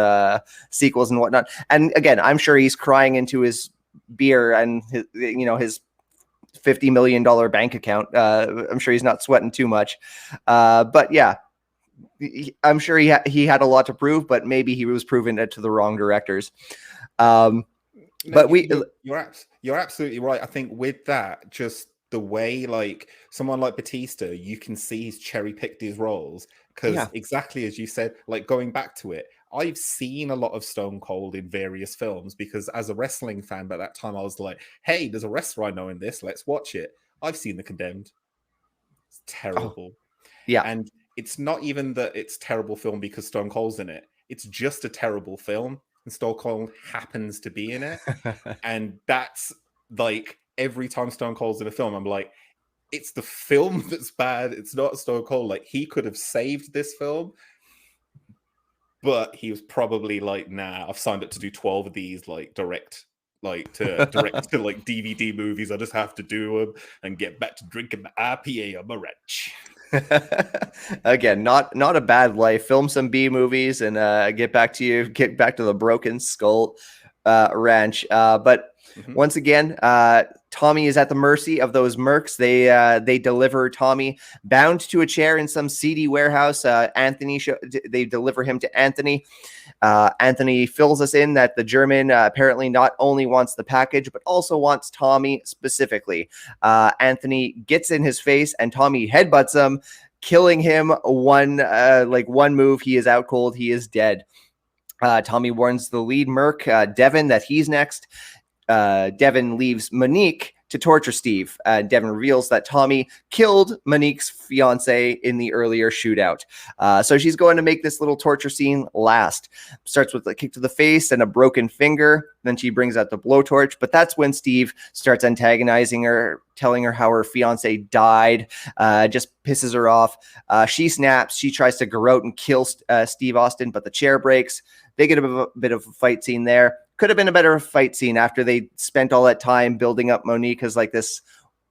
sequels and whatnot. And again, I'm sure he's crying into his beer and his $50 million bank account. I'm sure he's not sweating too much. But yeah, I'm sure he had a lot to prove, but maybe he was proving it to the wrong directors. But you're absolutely right. I think with that, just the way like someone like Batista, you can see he's cherry picked his roles because exactly as you said, like going back to it, I've seen a lot of Stone Cold in various films because as a wrestling fan, by that time I was like, hey, there's a wrestler I know in this, let's watch it. I've seen The Condemned. It's terrible. Yeah. And it's not even that it's a terrible film because Stone Cold's in it. It's just a terrible film. And Stone Cold happens to be in it. And that's like every time Stone Cold's in a film, I'm like, it's the film that's bad. It's not Stone Cold. Like he could have saved this film. But he was probably like, nah, I've signed up to do 12 of these like direct to like DVD movies. I just have to do them and get back to drinking my IPA on my ranch. Again, not a bad life. Film some B movies and get back to the Broken Skull ranch. But once again, Tommy is at the mercy of those mercs. They deliver Tommy bound to a chair in some seedy warehouse. They deliver him to Anthony. Anthony fills us in that the German apparently not only wants the package, but also wants Tommy specifically. Anthony gets in his face and Tommy headbutts him, killing him one move. He is out cold. He is dead. Tommy warns the lead merc, Devin, that he's next. Devin leaves Monique to torture Steve. Devin reveals that Tommy killed Monique's fiance in the earlier shootout. So she's going to make this little torture scene last. Starts with a kick to the face and a broken finger. Then she brings out the blowtorch. But that's when Steve starts antagonizing her, telling her how her fiance died. Just pisses her off. She snaps. She tries to go out and kill Steve Austin, but the chair breaks. They get a bit of a fight scene there. Could have been a better fight scene after they spent all that time building up Monique as like this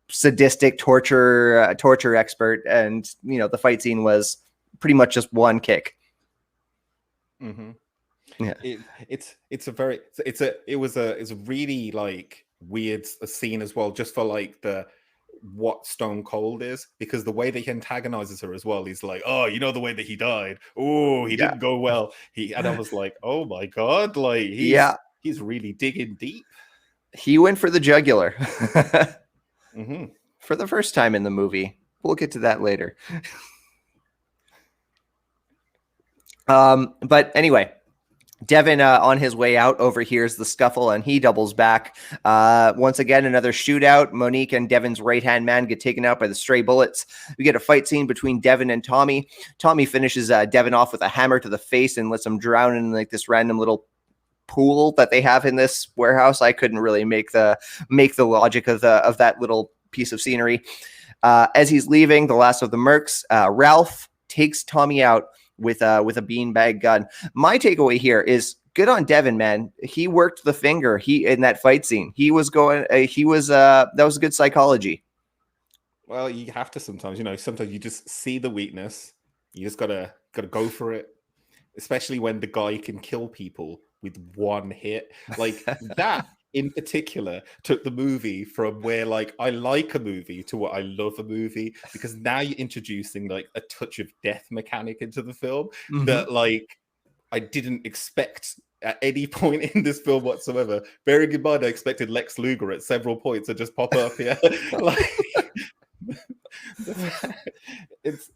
sadistic torture expert, and the fight scene was pretty much just one kick. Yeah, it's a really like weird scene as well, just for like what Stone Cold is, because the way that he antagonizes her as well, he's like, oh, the way that he died, oh, he didn't go well, and I was like, oh my god, like he's really digging deep. He went for the jugular for the first time in the movie. We'll get to that later. But anyway, Devin, on his way out, overhears the scuffle and he doubles back. Once again, another shootout. Monique and Devin's right-hand man get taken out by the stray bullets. We get a fight scene between Devin and Tommy. Tommy finishes Devin off with a hammer to the face and lets him drown in like this random little pool that they have in this warehouse. I couldn't really make the logic of that little piece of scenery. As he's leaving, the last of the mercs, Ralph takes Tommy out with a beanbag gun. My takeaway here is good on Devin, man. He worked the finger. In that fight scene, that was good psychology. Well, you have to sometimes, sometimes you just see the weakness. You just gotta go for it, especially when the guy can kill people with one hit. Like that in particular took the movie from where like I like a movie to what I love a movie, because now you're introducing like a touch of death mechanic into the film that like I didn't expect at any point in this film whatsoever. Bearing in mind I expected Lex Luger at several points to just pop up here. Like it's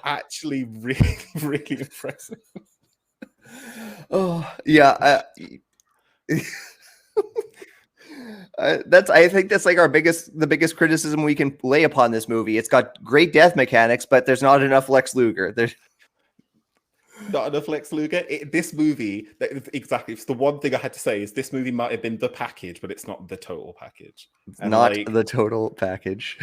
actually really, really impressive. Oh yeah, I think that's like the biggest criticism we can lay upon this movie. It's got great death mechanics, but there's not enough Lex Luger. There's not enough Lex Luger. This movie, exactly. It's the one thing I had to say is this movie might have been the package, but it's not the total package. The total package.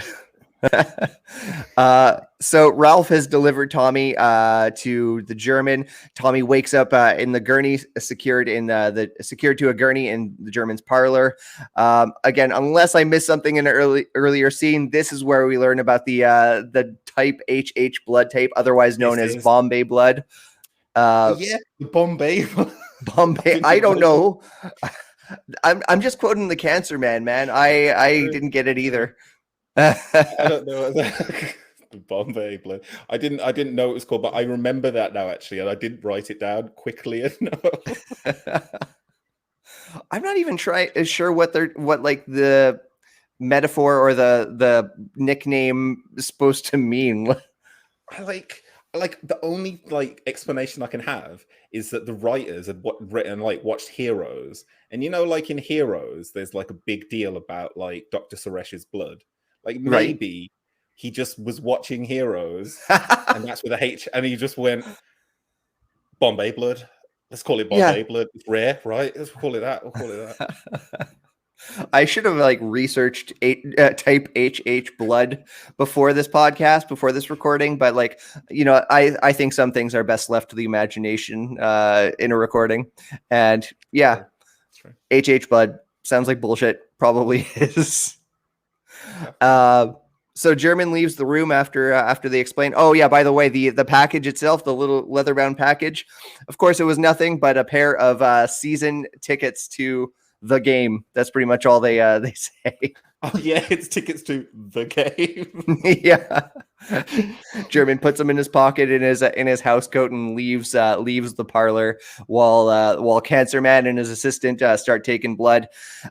So Ralph has delivered Tommy to the German. Tommy wakes up in the gurney, secured to a gurney in the German's parlor. Again, unless I missed something in an earlier scene, this is where we learn about the type HH blood type, otherwise known as Bombay blood. The Bombay. Bombay. I don't know. I'm just quoting the Cancer Man. I didn't get it either. I don't know. Bombay blood. I didn't know it was called, but I remember that now actually, and I didn't write it down quickly enough. I'm not even sure what the metaphor or the nickname supposed to mean? I like the only like explanation I can have is that the writers had watched Heroes, and like in Heroes there's like a big deal about like Dr. Suresh's blood. Like maybe he just was watching Heroes and that's with a H, and he just went Bombay blood. Let's call it Bombay blood. It's rare, right? Let's call it that. We'll call it that. I should have like researched type HH blood before this podcast, before this recording. But like, I think some things are best left to the imagination in a recording. And yeah, HH blood sounds like bullshit. Probably is. So German leaves the room after they explain. Oh yeah, by the way, the package itself, the little leather-bound package, of course, it was nothing but a pair of season tickets to the game. That's pretty much all they say. Oh yeah, it's tickets to the game. Yeah. German puts them in his pocket in his house coat and leaves the parlor while Cancer Man and his assistant start taking blood.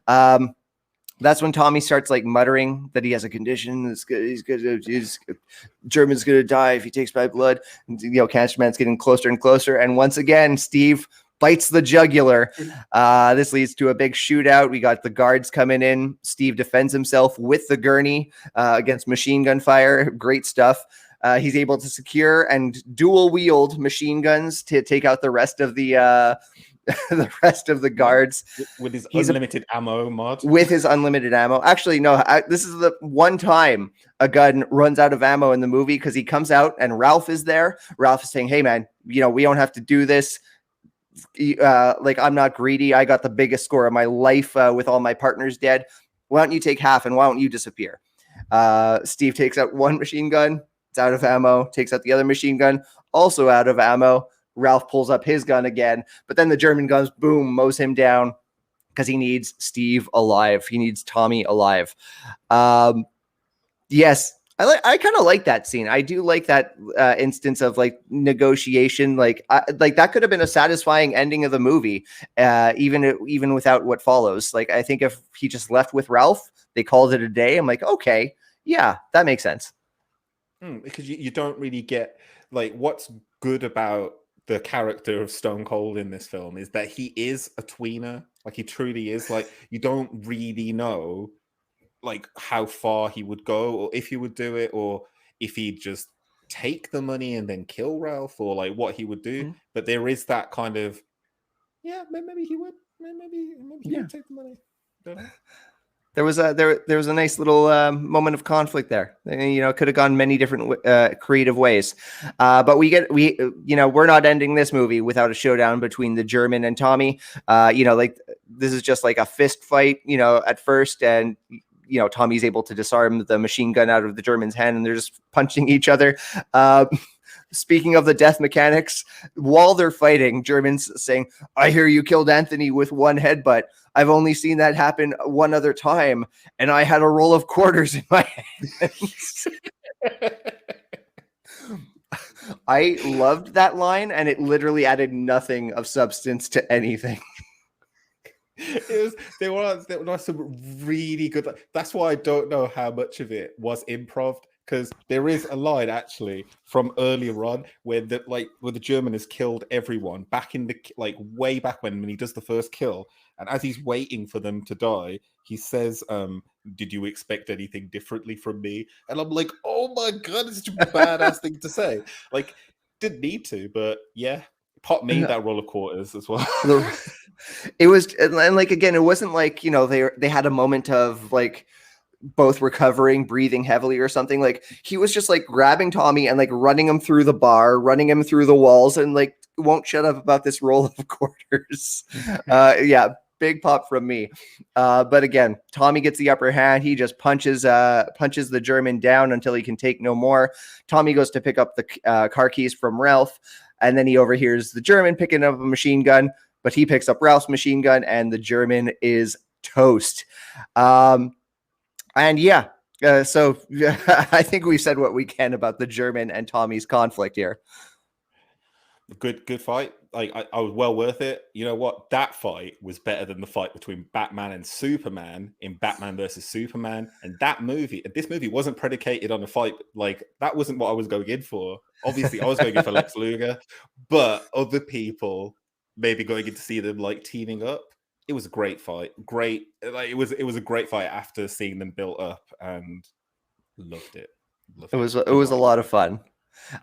That's when Tommy starts like muttering that he has a condition. German's gonna die if he takes my blood. And, Cancer Man's getting closer and closer. And once again, Steve bites the jugular. This leads to a big shootout. We got the guards coming in. Steve defends himself with the gurney against machine gun fire. Great stuff. He's able to secure and dual wield machine guns to take out the rest of the guards with his unlimited ammo mod. With his unlimited ammo. Actually, no. This is the one time a gun runs out of ammo in the movie, because he comes out and Ralph is there. Ralph is saying, "Hey, man, we don't have to do this. Like, I'm not greedy. I got the biggest score of my life with all my partners dead. Why don't you take half and why don't you disappear?" Steve takes out one machine gun. It's out of ammo. Takes out the other machine gun. Also out of ammo. Ralph pulls up his gun again, but then the German guns, boom, mows him down because he needs Steve alive. He needs Tommy alive. Yes, I kind of like that scene. I do like that instance of like negotiation. Like that could have been a satisfying ending of the movie, even without what follows. Like, I think if he just left with Ralph, they called it a day. I'm like, okay, yeah, that makes sense. Because you don't really get like what's good about the character of Stone Cold in this film is that he is a tweener. Like, he truly is. Like, you don't really know like how far he would go, or if he would do it, or if he'd just take the money and then kill Ralph, or like what he would do. But there is that kind of, maybe he would, maybe he would take the money. Don't know. There was a nice little moment of conflict there. It could have gone many different creative ways. But we're not ending this movie without a showdown between the German and Tommy. Like, this is just like a fist fight, at first, and Tommy's able to disarm the machine gun out of the German's hand, and they're just punching each other. Speaking of the death mechanics, while they're fighting, German's saying, "I hear you killed Anthony with one headbutt. I've only seen that happen one other time, and I had a roll of quarters in my hands." I loved that line, and it literally added nothing of substance to anything. There were some really good. That's why I don't know how much of it was improv, because there is a line actually from earlier on where the German has killed everyone back in the way back when he does the first kill, and as he's waiting for them to die, he says, "Did you expect anything differently from me?" And I'm like, oh my god, it's such a badass thing to say. Like, didn't need to, but yeah. Pop me that roll of quarters as well. It was, and like, again, it wasn't like, they had a moment of like both recovering, breathing heavily or something. Like, he was just like grabbing Tommy and like running him through the bar, running him through the walls, and like won't shut up about this roll of quarters. Yeah, big pop from me. But again, Tommy gets the upper hand. He just punches the German down until he can take no more. Tommy goes to pick up the car keys from Ralph. And then he overhears the German picking up a machine gun, but he picks up Ralph's machine gun, and the German is toast. So I think we've said what we can about the German and Tommy's conflict here. Good fight. I was well worth it. You know what? That fight was better than the fight between Batman and Superman in Batman versus Superman. And this movie wasn't predicated on a fight. Like, that wasn't what I was going in for. Obviously, I was going in for Lex Luger, but other people maybe going in to see them like teaming up. It was a great fight. Great. Like, it was a great fight after seeing them built up, and loved it. It was a lot of fun.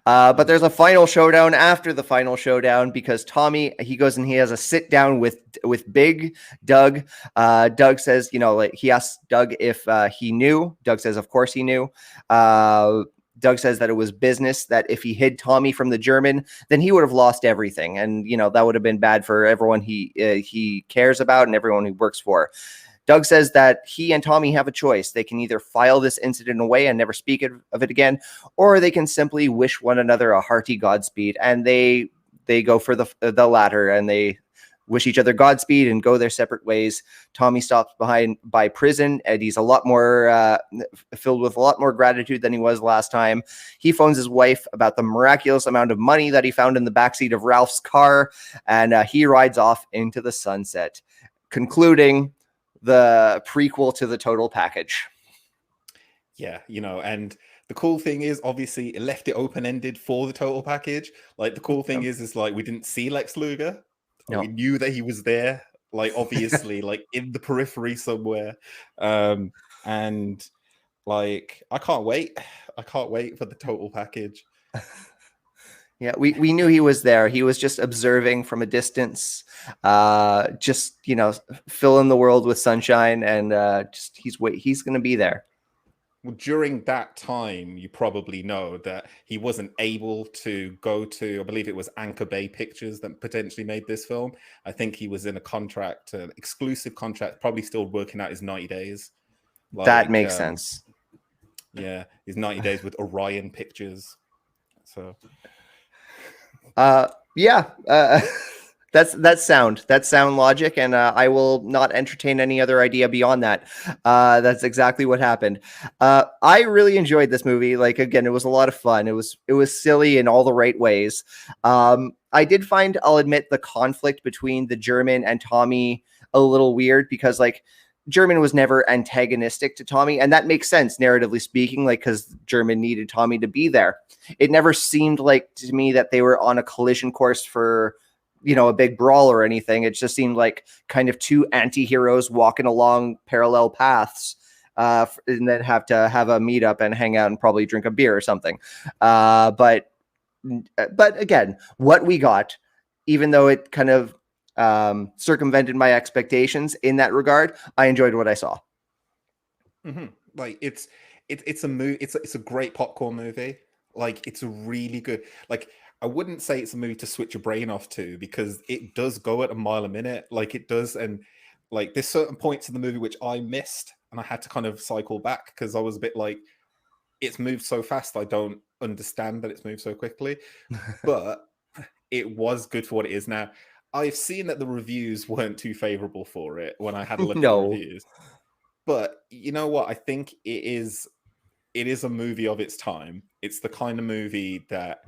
But there's a final showdown after the final showdown, because Tommy, he goes and he has a sit down with Big Doug. Doug says, like, he asks Doug if he knew. Doug says, of course he knew. Doug says that it was business, that if he hid Tommy from the German, then he would have lost everything. And, that would have been bad for everyone he cares about and everyone he works for. Doug says that he and Tommy have a choice. They can either file this incident away and never speak of it again, or they can simply wish one another a hearty Godspeed. And they go for the latter, and they wish each other Godspeed and go their separate ways. Tommy stops by prison, and he's a lot more filled with a lot more gratitude than he was last time. He phones his wife about the miraculous amount of money that he found in the backseat of Ralph's car, and he rides off into the sunset, concluding the prequel to the total package. Yeah, and the cool thing is, obviously, it left it open-ended for the total package. Like, the cool thing is like, we didn't see Lex Luger. No. We knew that he was there, like, obviously, like, in the periphery somewhere. And like, I can't wait for the total package. Yeah, we knew he was there. He was just observing from a distance, just, filling the world with sunshine, and he's going to be there. Well, during that time, you probably know that he wasn't able to go to, I believe it was Anchor Bay Pictures that potentially made this film. I think he was in a contract, an exclusive contract, probably still working out his 90 days. Like, that makes sense. Yeah, his 90 days with Orion Pictures. So... that's sound logic, and I will not entertain any other idea beyond that. That's exactly what happened. I really enjoyed this movie. Like, again, it was a lot of fun. It was silly in all the right ways. I did find, I'll admit, the conflict between the German and Tommy a little weird, because, like, German was never antagonistic to Tommy, and that makes sense, narratively speaking, like, because German needed Tommy to be there. It never seemed like, to me, that they were on a collision course for, a big brawl or anything. It just seemed like kind of two anti-heroes walking along parallel paths, and then have to have a meetup and hang out and probably drink a beer or something. But again, what we got, even though it kind of circumvented my expectations in that regard, I enjoyed what I saw. Mm-hmm. Like, it's a movie. It's a great popcorn movie. Like, it's really good. Like, I wouldn't say it's a movie to switch your brain off to, because it does go at a mile a minute. Like, it does. And like, there's certain points in the movie which I missed, and I had to kind of cycle back, because I was a bit like, it's moved so fast, I don't understand that it's moved so quickly. But it was good for what it is. Now, I've seen that the reviews weren't too favorable for it when I had a look at the reviews. But you know what? I think it is a movie of its time. It's the kind of movie that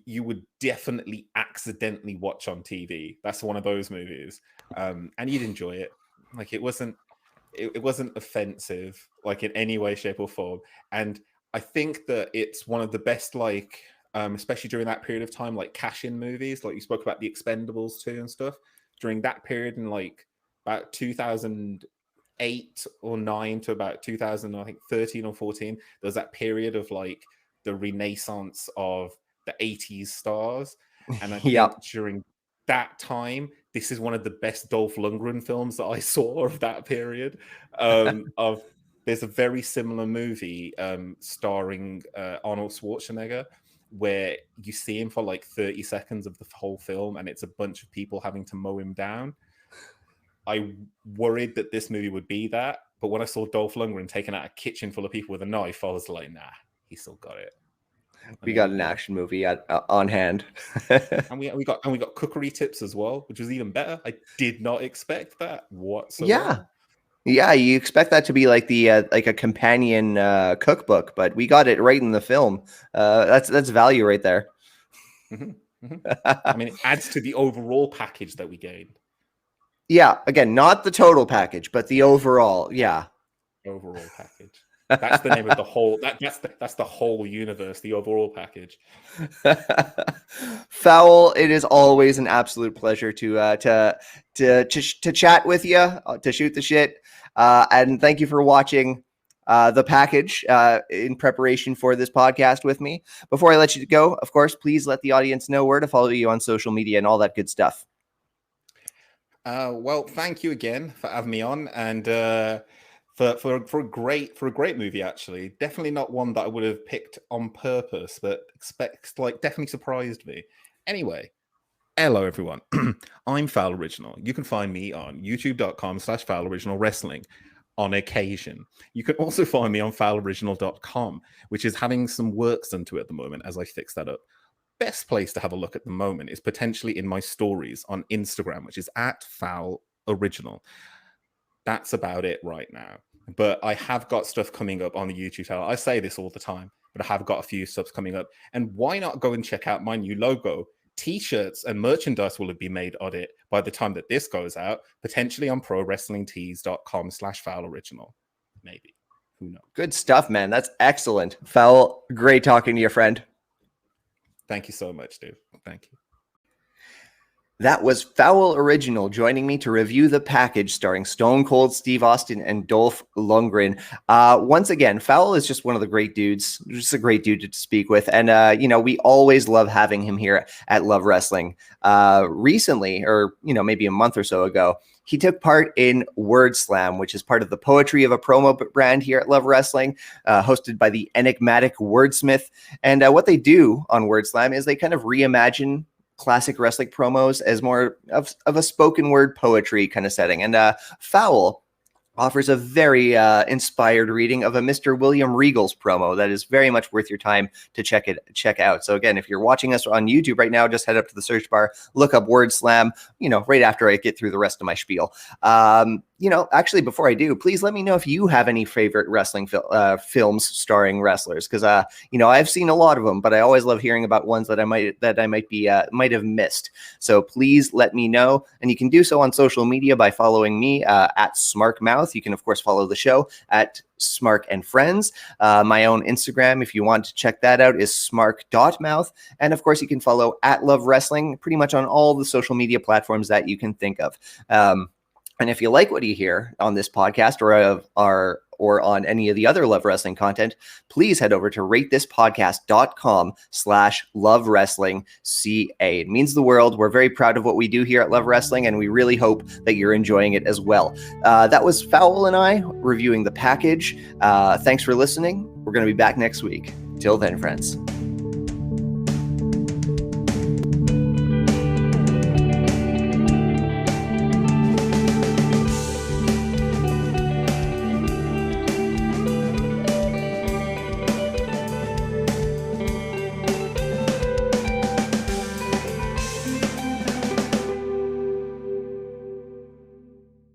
you would definitely accidentally watch on TV. That's one of those movies. And you'd enjoy it. Like, it wasn't offensive, like, in any way, shape, or form. And I think that it's one of the best, like, especially during that period of time, like, cash-in movies. Like, you spoke about the Expendables 2 and stuff. During that period, in like about 2008 or 9 to about 2013 or 14, there was that period of like the renaissance of the 80s stars. And I think during that time, this is one of the best Dolph Lundgren films that I saw of that period. There's a very similar movie starring Arnold Schwarzenegger, where you see him for like 30 seconds of the whole film, and it's a bunch of people having to mow him down. I worried that this movie would be that, but when I saw Dolph Lundgren taking out a kitchen full of people with a knife, I was like, nah, he still got it. We got an action movie on hand. and we got cookery tips as well, which was even better. I did not expect that whatsoever. Yeah, you expect that to be like the like a companion cookbook, but we got it right in the film. That's value right there. Mm-hmm. I mean, it adds to the overall package that we gain. Yeah, again, not the total package, but the overall. Yeah, overall package. That's the name of the whole. That's the whole universe. The overall package. Fowl, it is always an absolute pleasure to chat with you, to shoot the shit, and thank you for watching the package in preparation for this podcast with me. Before I let you go, of course, please let the audience know where to follow you on social media and all that good stuff. Well, thank you again for having me on, and for a great movie. Actually, definitely not one that I would have picked on purpose, but definitely surprised me. Anyway, hello everyone. I'm Fowl Original. You can find me on youtube.com/Fowl Original Wrestling on occasion. You can also find me on fowloriginal.com, which is having some work done to it at the moment as I fix that up. Best place to have a look at the moment is potentially in my stories on Instagram, which is @FowlOriginal. That's about it right now. But I have got stuff coming up on the YouTube channel. I say this all the time, but I have got a few subs coming up. And why not go and check out my new logo? T-shirts and merchandise will have been made on it by the time that this goes out, potentially on prowrestlingtees.com/FowlOriginal. Maybe. Who knows? Good stuff, man. That's excellent. Fowl, great talking to your friend. Thank you so much, dude. Thank you. That was Fowl Original joining me to review the package starring Stone Cold Steve Austin and Dolph Lundgren. Once again, Fowl is just one of the great dudes, just a great dude to speak with. And, we always love having him here at Love Wrestling. Recently, or, maybe a month or so ago, he took part in Word Slam, which is part of the Poetry of a Promo brand here at Love Wrestling, hosted by the enigmatic Wordsmith. And what they do on Word Slam is they kind of reimagine classic wrestling promos as more of a spoken word poetry kind of setting. And Fowl offers a very inspired reading of a Mr. William Regal's promo that is very much worth your time to check out. So again, if you're watching us on YouTube right now, just head up to the search bar, look up Word Slam, right after I get through the rest of my spiel. Actually, before I do, please let me know if you have any favorite wrestling films starring wrestlers, because I've seen a lot of them, but I always love hearing about ones that I might have missed. So please let me know, and you can do so on social media by following me at SmarkMouth. You can of course follow the show at Smark and Friends. My own Instagram, if you want to check that out, is smark.mouth. And of course, you can follow at Love Wrestling pretty much on all the social media platforms that you can think of. And if you like what you hear on this podcast or on any of the other Love Wrestling content, please head over to ratethis.com/lovewrestlingca. It means the world. We're very proud of what we do here at Love Wrestling, and we really hope that you're enjoying it as well. That was Fowl and I reviewing the package. Thanks for listening. We're going to be back next week. Till then, friends.